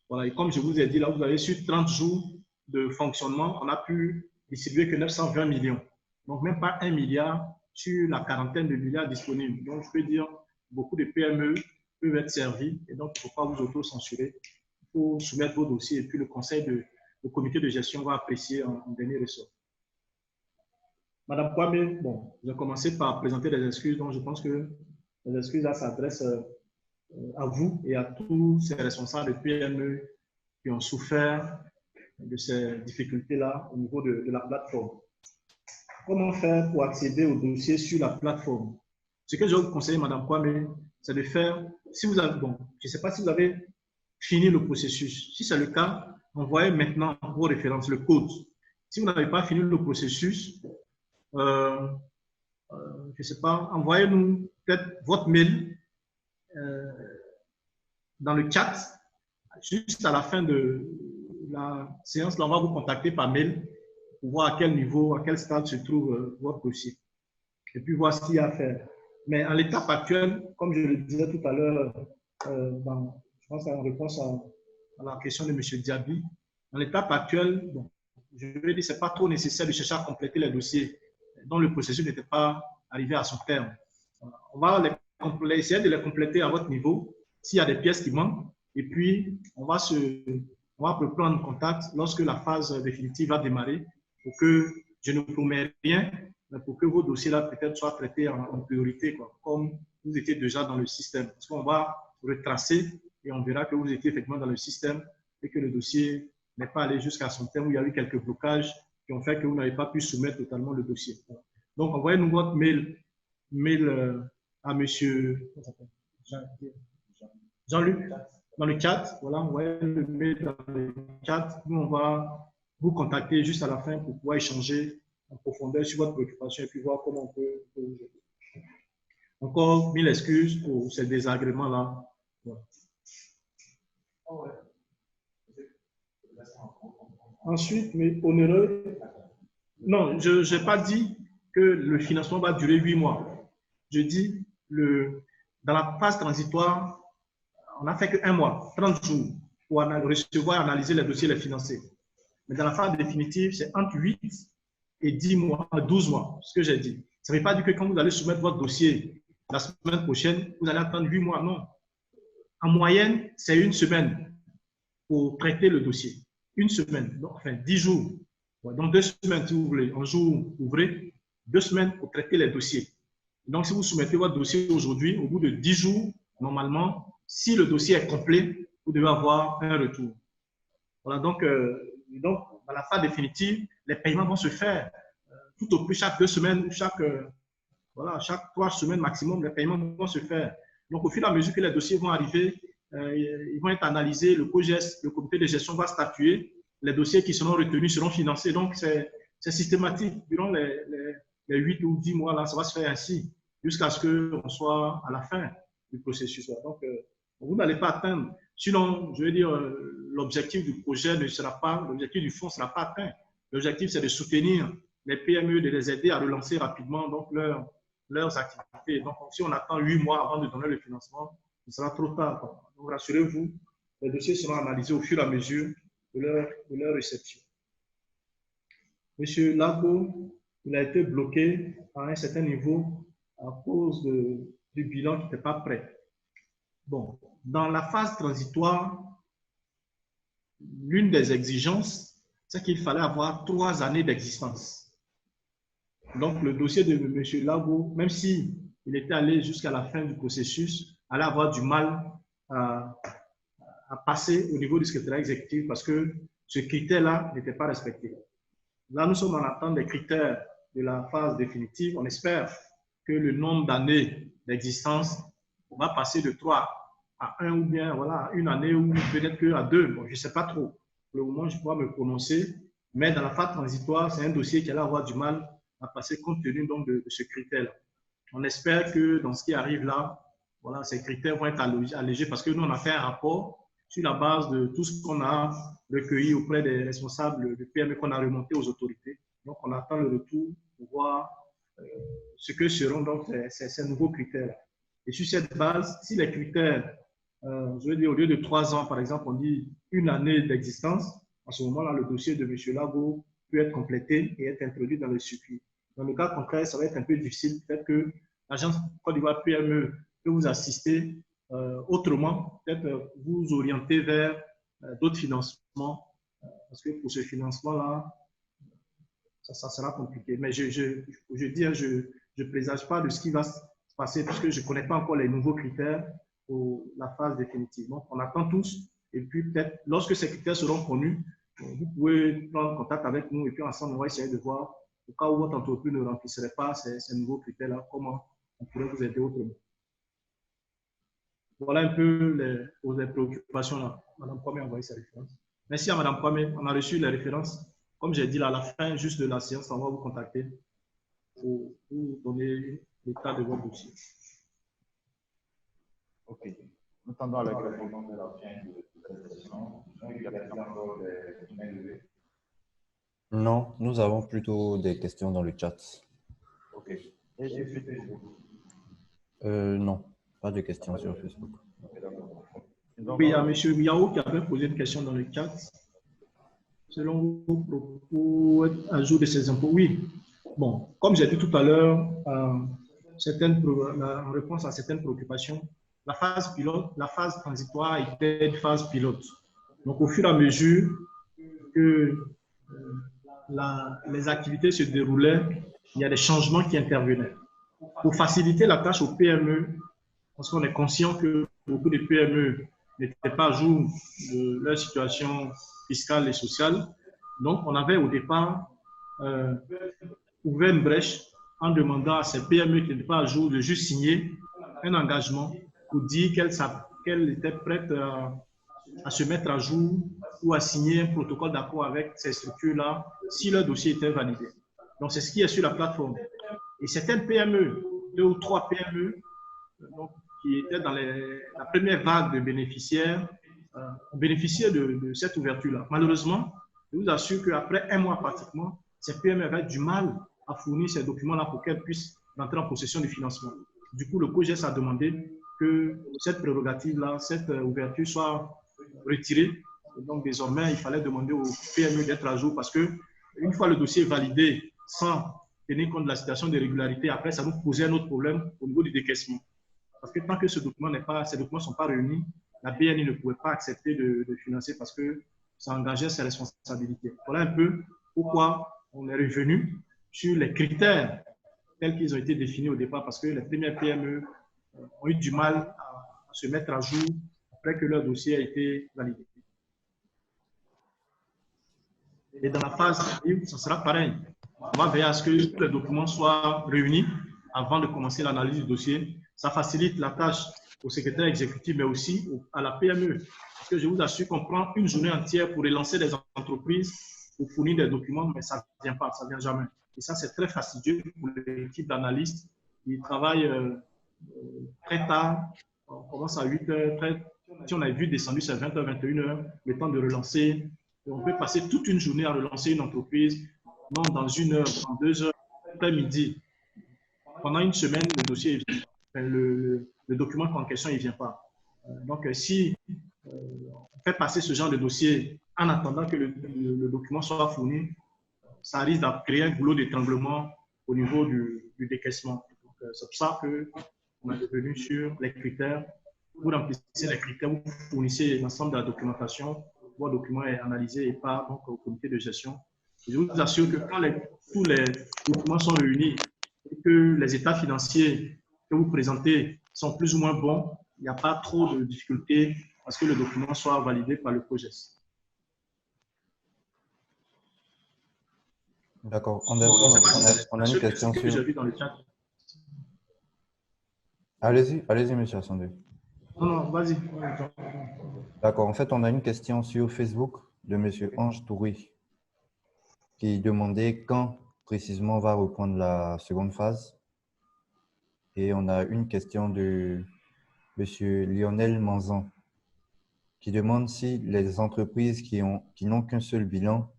Voilà, et comme je vous ai dit, là, vous avez sur 30 jours de fonctionnement, on a pu distribuer que 920 millions. Donc, même pas 1 milliard sur la quarantaine de milliards disponibles. Donc, je peux dire, beaucoup de PME peuvent être servis et donc, il ne faut pas vous auto-censurer. Il faut soumettre vos dossiers et puis le comité de gestion va apprécier en dernier ressort. Madame Kwame, bon, je vais commencer par présenter les excuses. Donc, je pense que les excuses là s'adressent à vous et à tous ces responsables de PME qui ont souffert de ces difficultés-là au niveau de la plateforme. Comment faire pour accéder au dossier sur la plateforme? Ce que je vais vous conseiller, Madame Kwame, c'est de faire, si vous avez, bon, je ne sais pas si vous avez fini le processus. Si c'est le cas, envoyez maintenant vos références, le code. Si vous n'avez pas fini le processus, je ne sais pas, envoyez-nous peut-être votre mail dans le chat. Juste à la fin de la séance, là, on va vous contacter par mail pour voir à quel niveau, à quel stade se trouve votre dossier. Et puis voir ce qu'il y a à faire. Mais en l'étape actuelle, comme je le disais tout à l'heure, je pense en réponse à la question de M. Diaby, en l'étape actuelle, bon, je vais dire que ce n'est pas trop nécessaire de chercher à compléter les dossiers dont le processus n'était pas arrivé à son terme. On va essayer de les compléter à votre niveau s'il y a des pièces qui manquent. Et puis, on va se on va prendre contact lorsque la phase définitive va démarrer pour que je ne promets rien, mais pour que vos dossiers-là peut-être soient traités en priorité, quoi, comme vous étiez déjà dans le système. Parce qu'on va retracer et on verra que vous étiez effectivement dans le système et que le dossier n'est pas allé jusqu'à son terme où il y a eu quelques blocages qui ont fait que vous n'avez pas pu soumettre totalement le dossier. Donc, envoyez-nous votre mail à monsieur Jean-Luc dans le chat. Voilà, envoyez le mail dans le chat. Nous, on va vous contacter juste à la fin pour pouvoir échanger en profondeur sur votre préoccupation et puis voir comment on peut vous aider. Encore 1000 excuses pour ces désagréments-là. Voilà. Ensuite, mais onéreux, non, je n'ai pas dit que le financement va durer 8 mois. Je dis, dans la phase transitoire, on n'a fait que 1 mois, 30 jours, pour recevoir, analyser les dossiers, les financer. Mais dans la phase définitive, c'est entre 8 et 10 mois, 12 mois, ce que j'ai dit. Ça ne veut pas dire que quand vous allez soumettre votre dossier la semaine prochaine, vous allez attendre 8 mois, non. En moyenne, c'est 1 semaine pour traiter le dossier. 1 semaine, donc, enfin 10 jours. Donc 2 semaines si vous voulez, un jour ouvrez, 2 semaines pour traiter les dossiers. Donc si vous soumettez votre dossier aujourd'hui, au bout de 10 jours, normalement, si le dossier est complet, vous devez avoir un retour. Voilà, donc dans la phase définitive, les paiements vont se faire tout au plus chaque 2 semaines, chaque 3 semaines maximum, les paiements vont se faire. Donc au fur et à mesure que les dossiers vont arriver, ils vont être analysés, le COGES, le comité de gestion va statuer, les dossiers qui seront retenus seront financés. Donc c'est systématique. Durant les 8 ou 10 mois, là, ça va se faire ainsi, jusqu'à ce qu'on soit à la fin du processus. Donc vous n'allez pas atteindre. Sinon, je veux dire, l'objectif du projet ne sera pas, l'objectif du fonds ne sera pas atteint. L'objectif, c'est de soutenir les PME, de les aider à relancer rapidement donc, leurs activités. Donc, si on attend 8 mois avant de donner le financement, ce sera trop tard. Donc, rassurez-vous, les dossiers seront analysés au fur et à mesure de leur réception. Monsieur Lago, il a été bloqué à un certain niveau à cause du bilan qui n'était pas prêt. Bon, dans la phase transitoire, l'une des exigences, c'est qu'il fallait avoir 3 années d'existence. Donc, le dossier de M. Lago, même s'il était allé jusqu'à la fin du processus, allait avoir du mal à passer au niveau du secrétariat exécutif parce que ce critère-là n'était pas respecté. Là, nous sommes en attente des critères de la phase définitive. On espère que le nombre d'années d'existence va passer de 3 à 1 ou bien voilà, 1 année ou peut-être qu'à 2. Bon, je ne sais pas trop. Pour le moment, je pourrais me prononcer. Mais dans la phase transitoire, c'est un dossier qui allait avoir du mal à passer compte tenu donc, de ce critère-là. On espère que dans ce qui arrive là, voilà, ces critères vont être allégés parce que nous, on a fait un rapport sur la base de tout ce qu'on a recueilli auprès des responsables de PME qu'on a remonté aux autorités. Donc, on attend le retour pour voir ce que seront donc ces nouveaux critères. Et sur cette base, si les critères, je veux dire, au lieu de 3 ans, par exemple, on dit 1 année d'existence, à ce moment-là, le dossier de M. Lago peut être complété et être introduit dans le circuit. Dans le cas contraire, ça va être un peu difficile. Peut-être que l'agence Côte d'Ivoire PME peut vous assister autrement, peut-être vous orienter vers d'autres financements, parce que pour ce financement-là, ça sera compliqué. Mais je dis, je ne présage pas de ce qui va se passer, puisque je ne connais pas encore les nouveaux critères pour la phase définitive. Donc, on attend tous, et puis peut-être, lorsque ces critères seront connus, vous pouvez prendre contact avec nous, et puis ensemble, on va essayer de voir, au cas où votre entreprise ne remplissait pas ces nouveaux critères-là, comment on pourrait vous aider autrement. Voilà un peu les préoccupations là. Madame Kwame a envoyé ses références. Merci à Madame Kwame. On a reçu les références. Comme j'ai dit là, à la fin juste de la séance, on va vous contacter pour vous donner l'état de votre dossier. OK. Nous tendons avec le programme de la fin de cette session. Il y a encore des mails. Non, nous avons plutôt des questions dans le chat. OK. Et sur Facebook? Non, pas de questions sur Facebook. Oui, il y a M. Miao qui avait posé une question dans le chat. Selon vos propos, à jour de ces impôts, oui. Bon, comme j'ai dit tout à l'heure, en réponse à certaines préoccupations, la phase pilote, la phase transitoire était une phase pilote. Donc, au fur et à mesure que les activités se déroulaient, il y a des changements qui intervenaient. Pour faciliter la tâche aux PME, parce qu'on est conscient que beaucoup de PME n'étaient pas à jour de leur situation fiscale et sociale. Donc, on avait au départ ouvert une brèche en demandant à ces PME qui n'étaient pas à jour de juste signer un engagement pour dire qu'elles étaient prêtes à se mettre à jour ou à signer un protocole d'accord avec ces structures-là si leur dossier était validé. Donc, c'est ce qui est sur la plateforme. Et certaines PME, 2 ou 3 PME, donc, qui étaient dans la première vague de bénéficiaires, ont bénéficié de cette ouverture-là. Malheureusement, je vous assure qu'après 1 mois pratiquement, ces PME avaient du mal à fournir ces documents-là pour qu'elles puissent rentrer en possession du financement. Du coup, le COJES a demandé que cette prérogative-là, cette ouverture soit retirée. Et donc, désormais, il fallait demander aux PME d'être à jour parce que une fois le dossier validé sans tenir compte de la situation de régularité, après, ça nous posait un autre problème au niveau du décaissement. Parce que tant que ces documents ne sont pas réunis, la BNI ne pouvait pas accepter de financer parce que ça engageait ses responsabilités. Voilà un peu pourquoi on est revenu sur les critères tels qu'ils ont été définis au départ, parce que les premières PME ont eu du mal à se mettre à jour après que leur dossier a été validé. Et dans la phase, ça sera pareil. On va veiller à ce que tous les documents soient réunis avant de commencer l'analyse du dossier. Ça facilite la tâche au secrétaire exécutif, mais aussi à la PME. Parce que je vous assure qu'on prend une journée entière pour relancer des entreprises, pour fournir des documents, mais ça ne vient pas, ça ne vient jamais. Et ça, c'est très fastidieux pour l'équipe d'analystes qui travaillent très tard. On commence à 8 heures. Si on a vu descendu, c'est 20h, 21h, le temps de relancer. Et on peut passer toute une journée à relancer une entreprise, non dans 1 heure, dans 2 heures, après midi. Pendant une semaine, le dossier, le document en question, il ne vient pas. Donc, si on fait passer ce genre de dossier en attendant que le document soit fourni, ça risque de créer un goulot d'étranglement au niveau du décaissement. C'est pour ça qu'on est revenu sur les critères. Vous remplissez les critères, vous fournissez l'ensemble de la documentation, votre document est analysé et part donc au comité de gestion. Je vous assure que quand tous les documents sont réunis et que les états financiers que vous présentez sont plus ou moins bons, il n'y a pas trop de difficultés à ce que le document soit validé par le COJES. D'accord. Anderson, on a une question sur... j'ai vu dans le chat. Allez-y, monsieur Assandé. Non, vas-y. D'accord. En fait, on a une question sur Facebook de monsieur Ange Toury qui demandait quand précisément va reprendre la seconde phase. Et on a une question de monsieur Lionel Manzan qui demande si les entreprises qui n'ont qu'un seul bilan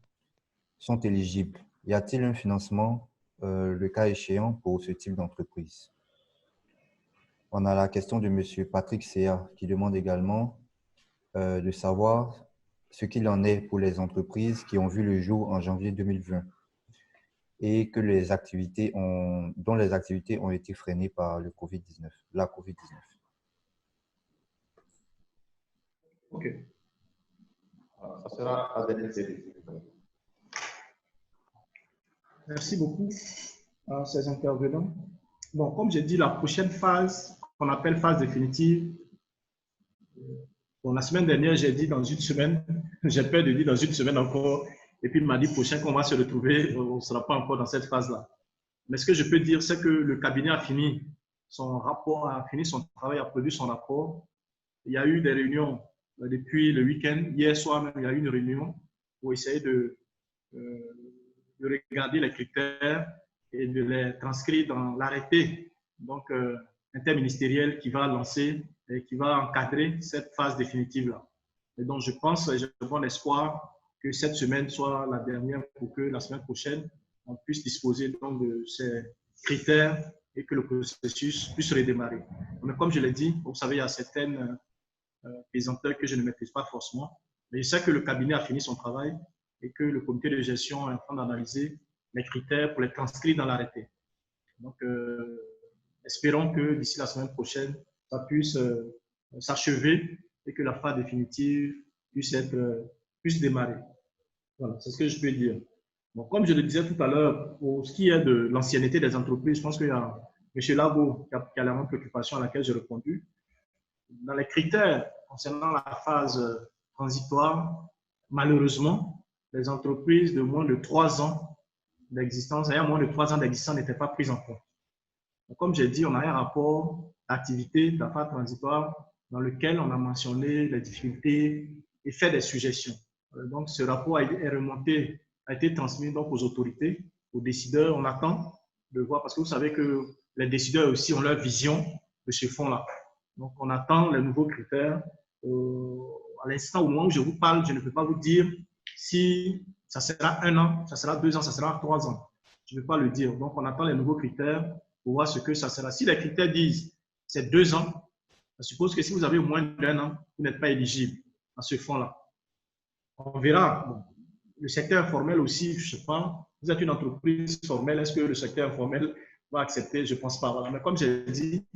sont éligibles. Y a-t-il un financement, le cas échéant, pour ce type d'entreprise? On a la question de monsieur Patrick Sea qui demande également de savoir ce qu'il en est pour les entreprises qui ont vu le jour en janvier 2020 et que dont les activités ont été freinées par la COVID-19. OK. Ça sera à dernière série. Merci beaucoup à ces intervenants. Bon, comme j'ai dit, la prochaine phase, qu'on appelle phase définitive, bon, la semaine dernière, j'ai dit dans une semaine, j'ai peur de dire dans une semaine encore, et puis il m'a dit prochain qu'on va se retrouver, on ne sera pas encore dans cette phase-là. Mais ce que je peux dire, c'est que le cabinet a fini son rapport, a fini son travail, a produit son rapport. Il y a eu des réunions depuis le week-end. Hier soir même, il y a eu une réunion pour essayer de regarder les critères et de les transcrire dans l'arrêté interministériel qui va lancer et qui va encadrer cette phase définitive-là. Et donc, je pense, j'ai bon espoir que cette semaine soit la dernière pour que la semaine prochaine, on puisse disposer donc de ces critères et que le processus puisse redémarrer. Mais comme je l'ai dit, vous savez, il y a certaines pesanteurs que je ne maîtrise pas forcément. Mais je sais que le cabinet a fini son travail et que le comité de gestion est en train d'analyser les critères pour les transcrire dans l'arrêté. Donc, espérons que d'ici la semaine prochaine, ça puisse s'achever et que la phase définitive puisse démarrer. Voilà, c'est ce que je peux dire. Bon, comme je le disais tout à l'heure, pour ce qui est de l'ancienneté des entreprises, je pense qu'il y a M. Labo qui a la même préoccupation à laquelle j'ai répondu. Dans les critères concernant la phase transitoire, malheureusement, les entreprises de moins de 3 ans d'existence, ayant moins de 3 ans d'existence, n'étaient pas prises en compte. Donc, comme j'ai dit, on a un rapport d'activité de la phase transitoire dans lequel on a mentionné les difficultés et fait des suggestions. Donc, ce rapport est remonté, a été transmis donc aux autorités, aux décideurs. On attend de voir, parce que vous savez que les décideurs aussi ont leur vision de ce fonds-là. Donc, on attend les nouveaux critères. À l'instant, au moment où je vous parle, je ne peux pas vous dire si ça sera 1 an, ça sera 2 ans, ça sera 3 ans. Je ne peux pas le dire. Donc, on attend les nouveaux critères pour voir ce que ça sera. Si les critères disent c'est 2 ans, ça suppose que si vous avez moins d'1 an, vous n'êtes pas éligible à ce fonds-là. On verra. Bon, le secteur informel aussi, je ne sais pas. Vous êtes une entreprise formelle, est-ce que le secteur informel va accepter? Je ne pense pas. Voilà. Mais comme j'ai dit,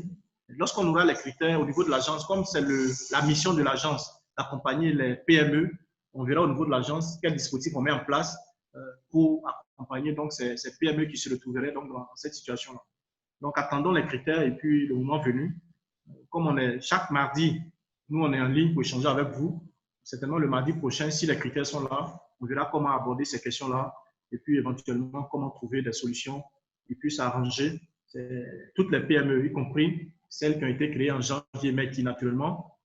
lorsqu'on aura les critères au niveau de l'agence, comme c'est la mission de l'agence d'accompagner les PME, on verra au niveau de l'agence quel dispositif on met en place pour accompagner donc, ces PME qui se retrouveraient donc, dans cette situation-là. Donc, attendons les critères et puis le moment venu, comme on est chaque mardi, nous, on est en ligne pour échanger avec vous. Certainement, le mardi prochain, si les critères sont là, on verra comment aborder ces questions-là et puis éventuellement comment trouver des solutions qui puissent arranger toutes les PME, y compris celles qui ont été créées en janvier, mais qui naturellement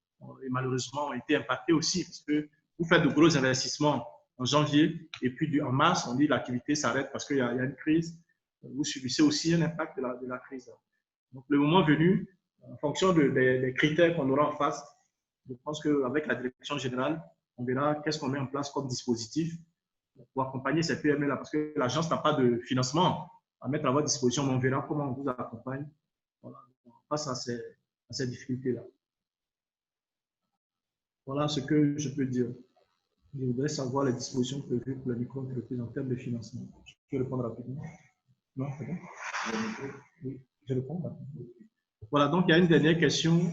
et malheureusement ont été impactées aussi parce que vous faites de gros investissements en janvier et puis en mars, on dit que l'activité s'arrête parce qu'il y a une crise. Vous subissez aussi un impact de la crise. Donc, le moment venu, en fonction des critères qu'on aura en face, je pense qu'avec la direction générale, on verra qu'est-ce qu'on met en place comme dispositif pour accompagner ces PME-là, parce que l'agence n'a pas de financement à mettre à votre disposition, mais on verra comment on vous accompagne face à ces difficultés-là. Voilà ce que je peux dire. Je voudrais savoir les dispositions prévues pour les micro-entreprises en termes de financement. Je peux répondre rapidement? Non, c'est bon? Oui, je réponds rapidement. Voilà, donc il y a une dernière question.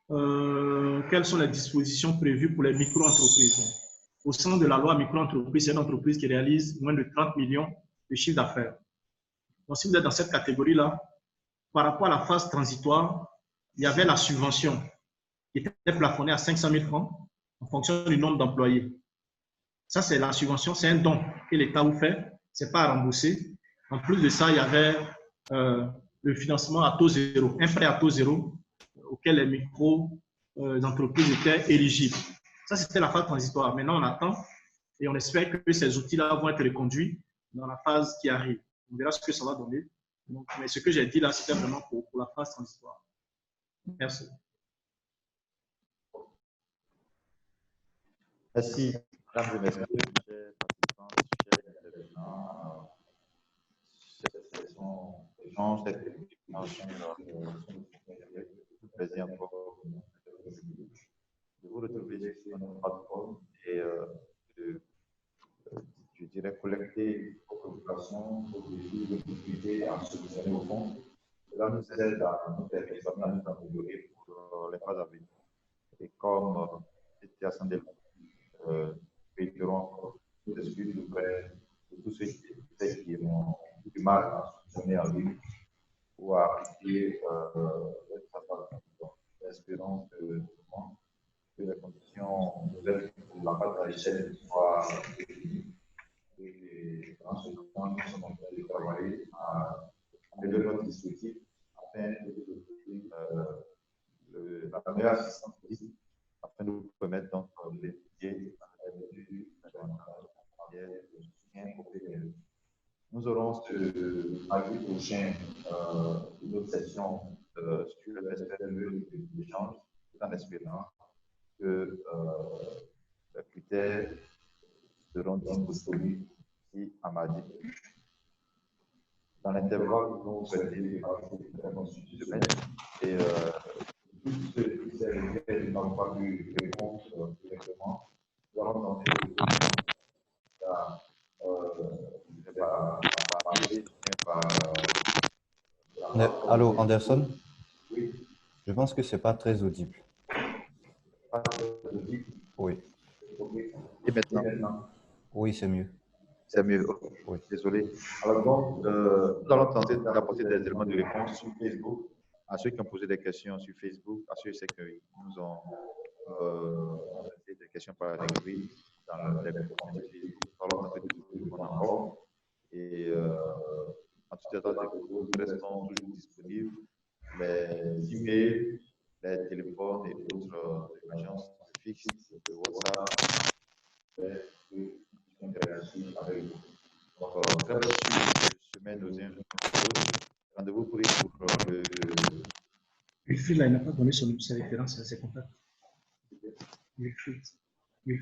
Quelles sont les dispositions prévues pour les micro-entreprises? Au sein de la loi micro-entreprise, c'est une entreprise qui réalise moins de 30 millions de chiffre d'affaires. Donc, si vous êtes dans cette catégorie-là, par rapport à la phase transitoire, il y avait la subvention qui était plafonnée à 500 000 francs en fonction du nombre d'employés. Ça, c'est la subvention, c'est un don que l'État vous fait, ce n'est pas à rembourser. En plus de ça, il y avait le financement à taux zéro, un prêt à taux zéro auquel les micro-entreprises étaient éligibles. Ça, c'était la phase transitoire. Maintenant, on attend et on espère que ces outils-là vont être reconduits dans la phase qui arrive. On verra ce que ça va donner. Donc, mais ce que j'ai dit là, c'était vraiment pour la phase transitoire. Merci. Merci, mesdames et messieurs, chers participants, chers intervenants. Cette session d'échange, cette présentation, c'est un plaisir encore de vous retrouver sur notre plateforme et je dirais collecter vos préoccupations, vos défis, vos difficultés à solutionner au fond. Cela nous aide à nous réfléchir, à nous améliorer pour les phases à venir. Et comme c'était assemblé, réitérons nos excuses auprès de tous ceux qui ont du mal à fonctionner en ligne ou à appliquer sa façon. Espérons que les conditions nouvelles pour la pâte à l'échelle soient définies. Et en ce temps, nous sommes en train de travailler à améliorer notre dispositif afin de la meilleure assistance possible afin de vous permettre donc d'étudier nous aurons ce mardi prochain une autre session sur le SPME d'échange, tout en espérant que les critères seront disponibles ici à mardi. Dans l'intervalle, nous souhaitons une très bonne semaine et tous ceux qui n'ont pas pu répondre directement, nous allons tenter de Allô, Anderson? Oui. Je pense que ce n'est pas très audible. Pas très audible? Oui. maintenant? Oui, c'est mieux. C'est mieux. Oui. Désolé. Alors donc, nous allons tenter d'apporter des éléments de réponse sur Facebook à ceux qui ont posé des questions sur Facebook, à ceux qui nous ont posé des questions par écrit dans les commentaires sur Facebook. Nous allons tenter de répondre encore. Et en tout état de cause, nous restons toujours disponibles. Les emails, les téléphones et autres agences fixes de WhatsApp, avec vous. Donc, très bonne semaine aux uns. Rendez-vous pour le. Wilfried, là, il n'a pas donné ses références à ses contacts. Wilfried. Il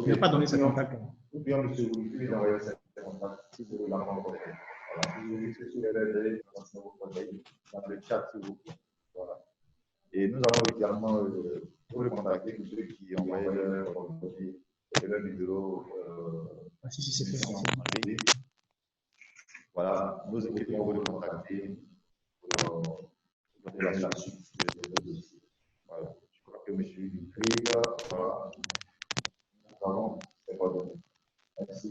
n'a pas donné ses contacts. Ou bien, monsieur Wilfried, d'envoyer ses contacts si vous voulez l'envoyer. Voilà. Si vous voulez que dans le chat, s'il vous plaît. Voilà. Et nous allons également vous le contacter pour ceux qui envoient leur numéro. Si, c'est fait. Voilà, nos équipes vont vous le contacter pour la suite de dossier. Voilà, je crois que M. Wilfried, voilà, nous avons, c'est pas donné. Merci.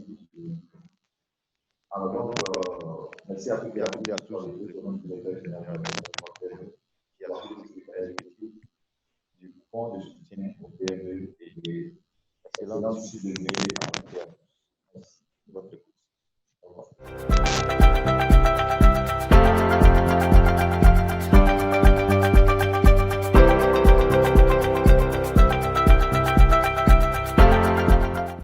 Alors donc, merci à tous et à tous qui assurent le secrétaire exécutif du Fonds de soutien au PME et excellent suivi de